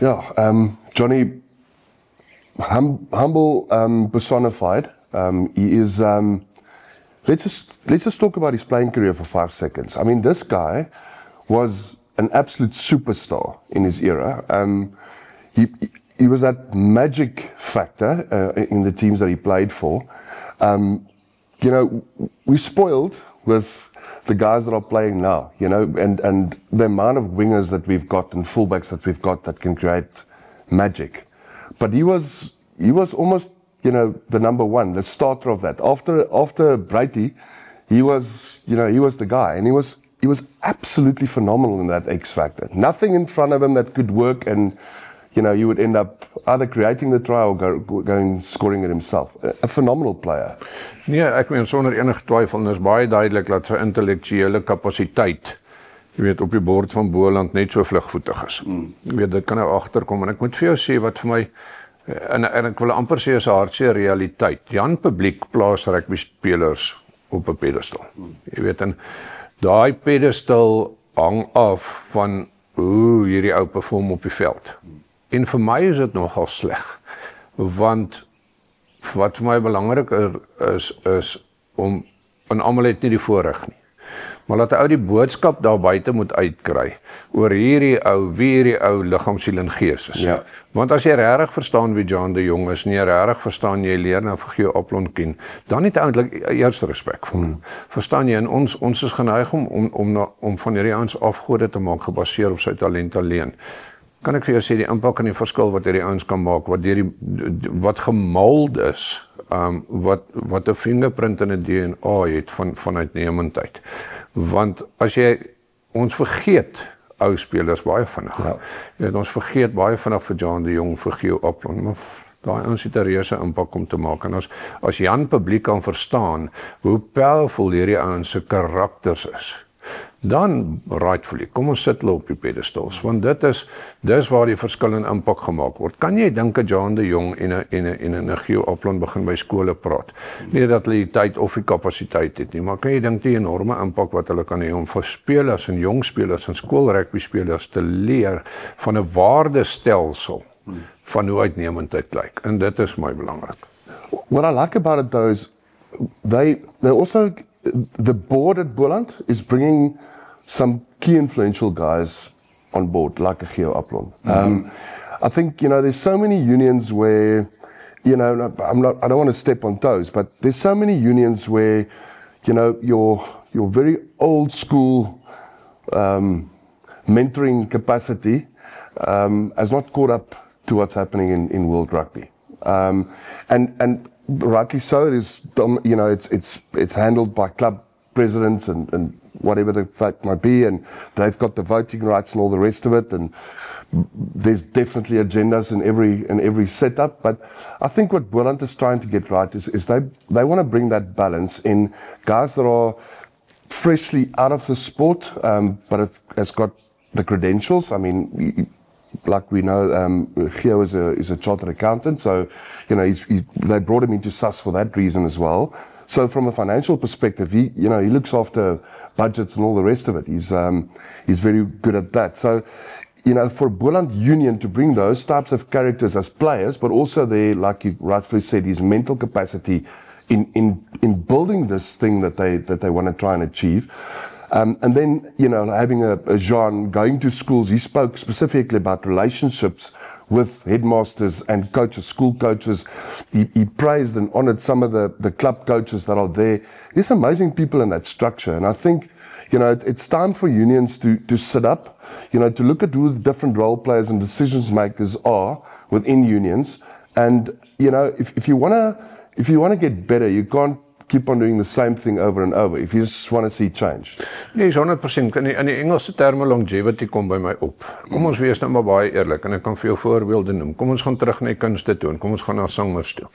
A: Yeah, Johnny, humble personified. He is. Let's just talk about his playing career for 5 seconds. I mean, this guy was an absolute superstar in his era. He was that magic factor in the teams that he played for. You know, we're spoiled with the guys that are playing now, you know, and the amount of wingers that we've got and fullbacks that we've got that can create magic. But he was almost, you know, the number one, the starter of that. After Brighty, he was the guy, and he was absolutely phenomenal in that X factor. Nothing in front of him that could work, and you know, he would end up either creating the try or going scoring it himself. A phenomenal player.
B: Nee, ek meen sonder enige twyfel, en is baie duidelik dat sy intellektuele kapasiteit, jy weet, op die bord van Boland net so vlugvoetig is. Jy weet, dit kan nou agterkom, en ek moet vir jou sê wat vir my, en ek wil amper sê is 'n hartseer realiteit. Jan Publiek plaas rugby spelers op 'n pedestal. Jy weet, en daai pedestal hang af van hoe hierdie ou perform op die veld. En vir my is dit nogal sleg, want wat vir my belangriker is om, en almal het nie die voorreg nie, maar laat 'n ou die boodskap daar buite moet uitkry oor wie hierdie ou liggaam, siel en gees is.
A: Ja.
B: Want as jy regtig verstaan wie John de Jong is, en jy regtig verstaan jy leer nou vir Geo Oplon ken, dan het eintlik eerste respek vir hom. Verstaan jy, en ons is geneig om van hierdie ouens afgode te maak gebaseer op sy talent alleen. Kan ek vir jou sê die impak en die verskil wat hierdie ouens kan maak, wat gemould is, wat 'n fingerprint in 'n DNA het van uitnemendheid. Want as ons vergeet ou spelers baie vinnig. Ja. Jy weet, ons vergeet baie vinnig vir John de Jong, vir Geo Oplon, maar daai ouens het 'n reuse impak om te maak. En as Jan Publiek kan verstaan hoe powerful hierdie ouens se karakters is, dan rightfully, kom ons sit hulle op die pedestals, want dis waar die verskil en impak gemaak word. Kan jy dink dat John de Jong en 'n Geo Oplon begin by skole praat? Nie dat hulle die tyd of die kapasiteit het nie, maar kan jy dink die enorme impak wat hulle kan hê om vir spelers en jong spelers en skoolrugby spelers te leer van 'n waardestelsel van hoe uitnemendheid lyk, en dit is my belangrik.
A: What I like about it though is they also, the board at Boland is bringing some key influential guys on board, like a Geo Oplon. I think, you know, there's so many unions where, you know, I don't want to step on toes, but there's so many unions where, you know, your very old school mentoring capacity has not caught up to what's happening in world rugby. And rightly so, it is, it's handled by club presidents and whatever the fact might be, and they've got the voting rights and all the rest of it, and there's definitely agendas in every setup. But I think what Boland is trying to get right is they want to bring that balance in guys that are freshly out of the sport, but has got the credentials. I mean, like we know, Gio is a chartered accountant, so they brought him into SAS for that reason as well. So from a financial perspective, he looks after budgets and all the rest of it. He's very good at that. So, for Boland Union to bring those types of characters as players, but also like you rightfully said, his mental capacity in building this thing that they want to try and achieve. And then, having a Jean going to schools, he spoke specifically about relationships with headmasters and coaches, school coaches. He praised and honored some of the club coaches that are there. There's amazing people in that structure. And I think, it's time for unions to sit up, to look at who the different role players and decisions makers are within unions. And, if you want to get better, you can't keep on doing the same thing over and over if you just want to see change.
B: Nee, is 100%. In die Engelse terme longevity kom by my op. Kom ons wees nou maar baie eerlik en ek kan vir jou voorbeelde noem. Kom ons gaan terug na die kunste toe en kom ons gaan na sangers toe.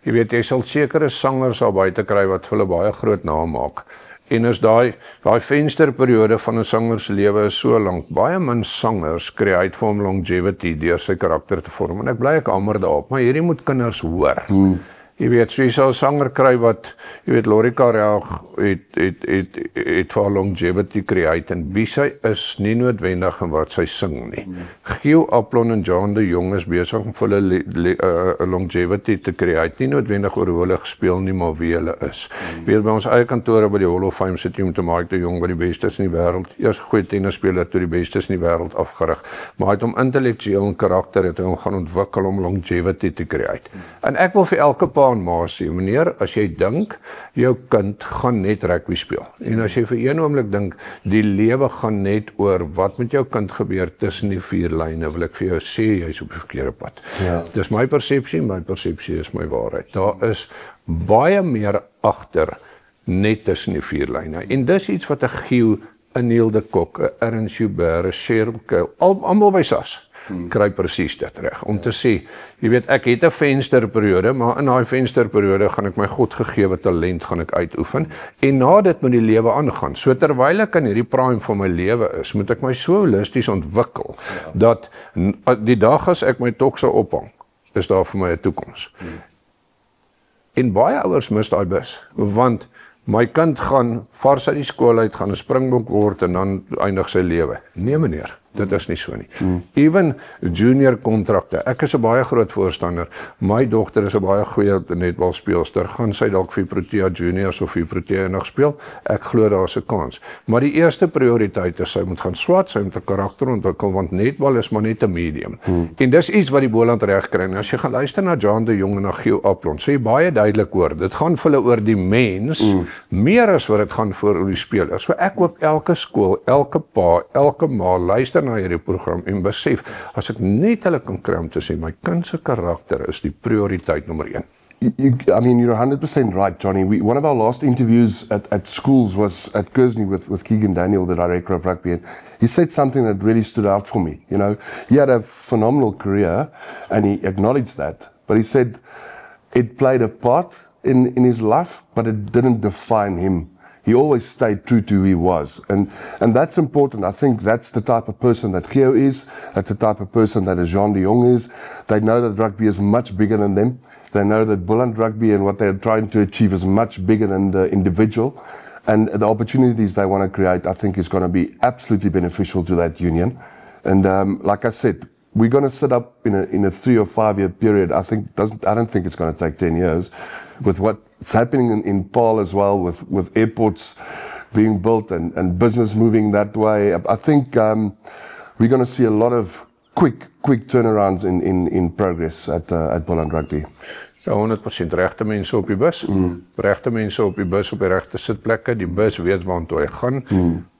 B: Jy weet, jy sal sekere sangers al buite kry wat vir hulle baie groot naam maak. En as daai vensterperiode van 'n sanger se lewe is so lank, baie min sangers kry uit vir hom longevity deur sy karakter te vorm. En ek bly ek hamer daarop, maar hierdie moet kinders hoor. Jy weet, so jy sal 'n sanger kry wat, jy weet, Lorika Raag het vir longevity create en wie sy is nie noodwendig en wat sy sing nie. Gio Aplon en John de Jong is besig om vir hulle longevity te create, nie noodwendig oor hoe hulle gespeel nie, maar wie hulle is. Weet, by ons eie kantore by die Hall of Fame sit jy met Mike de Jong wat die bestes in die wêreld, eers goeie tennisspeler toe die bestes in die wêreld afgerig, maar hy het hom intellektueel en karakter het hom gaan ontwikkel om longevity te create. En ek wil vir elke pa en ma sê, meneer, as jy dink, jou kind gaan net rugby speel. En as jy vir een oomblik dink, die lewe gaan net oor wat met jou kind gebeur tussen die vier lyne, wil ek vir jou sê, jy is op die verkeerde pad. Ja. Dis my persepsie is my waarheid. Daar is baie meer agter net tussen die vier lyne. En dis iets wat 'n Gio, 'n Neil de Kok, 'n Ernst Joubert, 'n Cheryl Kuil, almal by SAS, kry presies dit reg. Om te sê, jy weet, ek het 'n vensterperiode, maar in daai vensterperiode gaan ek my godgegewe talent gaan ek uitoefen en na dit moet die lewe aangaan. So terwyl ek in hierdie prime van my lewe is, moet ek my so holisties ontwikkel dat die dag as ek my tok sou ophang, is daar vir my 'n toekoms. En baie ouers mis daai bus, want my kind gaan vars uit die skool uit, gaan 'n springbok word en dan eindig sy lewe. Nee meneer, dit is nie so nie. Even junior kontrakte. Ek is 'n baie groot voorstander. My dogter is 'n baie goeie netbalspeelster. Gaan sy dalk vir Protea Juniors of vir Protea nog speel? Ek glo daar's 'n kans. Maar die eerste prioriteit is sy moet gaan swat, sy moet 'n karakter ontwikkel, want netbal is maar net 'n medium. En dis iets wat die Boland reg kry. En as jy gaan luister na John de Jong en na Gio Aplon, sê baie duidelik hoor, dit gaan vir hulle oor die mens, meer as wat dit gaan vir die speler. So ek hoop elke skool, elke pa, elke ma luister na hierdie program en besef, as ek net hulle kan kry om te sê, my kind se karakter is die prioriteit nommer 1.
A: I mean, you're 100% right, Johnny. One of our last interviews at schools was at Kersney with Keegan Daniel, the director of rugby, and he said something that really stood out for me. He had a phenomenal career, and he acknowledged that, but he said it played a part in his life, but it didn't define him. He always stayed true to who he was. And that's important. I think that's the type of person that Gio is. That's the type of person that Jean de Jong is. They know that rugby is much bigger than them. They know that Boland Rugby and what they're trying to achieve is much bigger than the individual. And the opportunities they want to create, I think, is going to be absolutely beneficial to that union. And like I said, we're going to set up in a 3 or 5 year period. I don't think it's going to take 10 years. With what's happening in Paarl as well, with airports being built and business moving that way, I think we're going to see a lot of quick turnarounds in progress at Boland Rugby.
B: Ja, 100% regte mense op die bus, regte mense op die bus op die regte sitplekke, die bus weet waartoe hy gaan,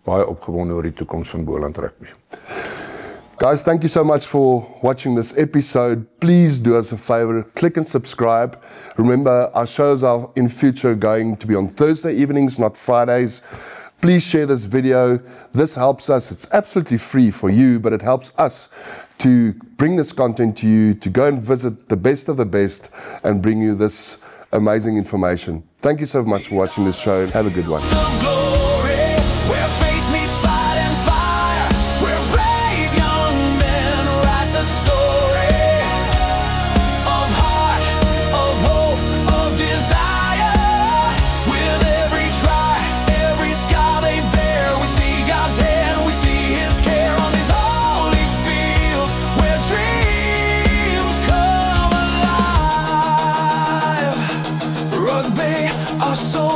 B: baie opgewonde oor die toekoms van Boland Rugby.
A: Guys, thank you so much for watching this episode. Please do us a favor, click and subscribe. Remember, our shows are in future going to be on Thursday evenings, not Fridays. Please share this video. This helps us. It's absolutely free for you, but it helps us to bring this content to you, to go and visit the best of the best and bring you this amazing information. Thank you so much for watching this show. Have a good one.
G: Rugby, our soul.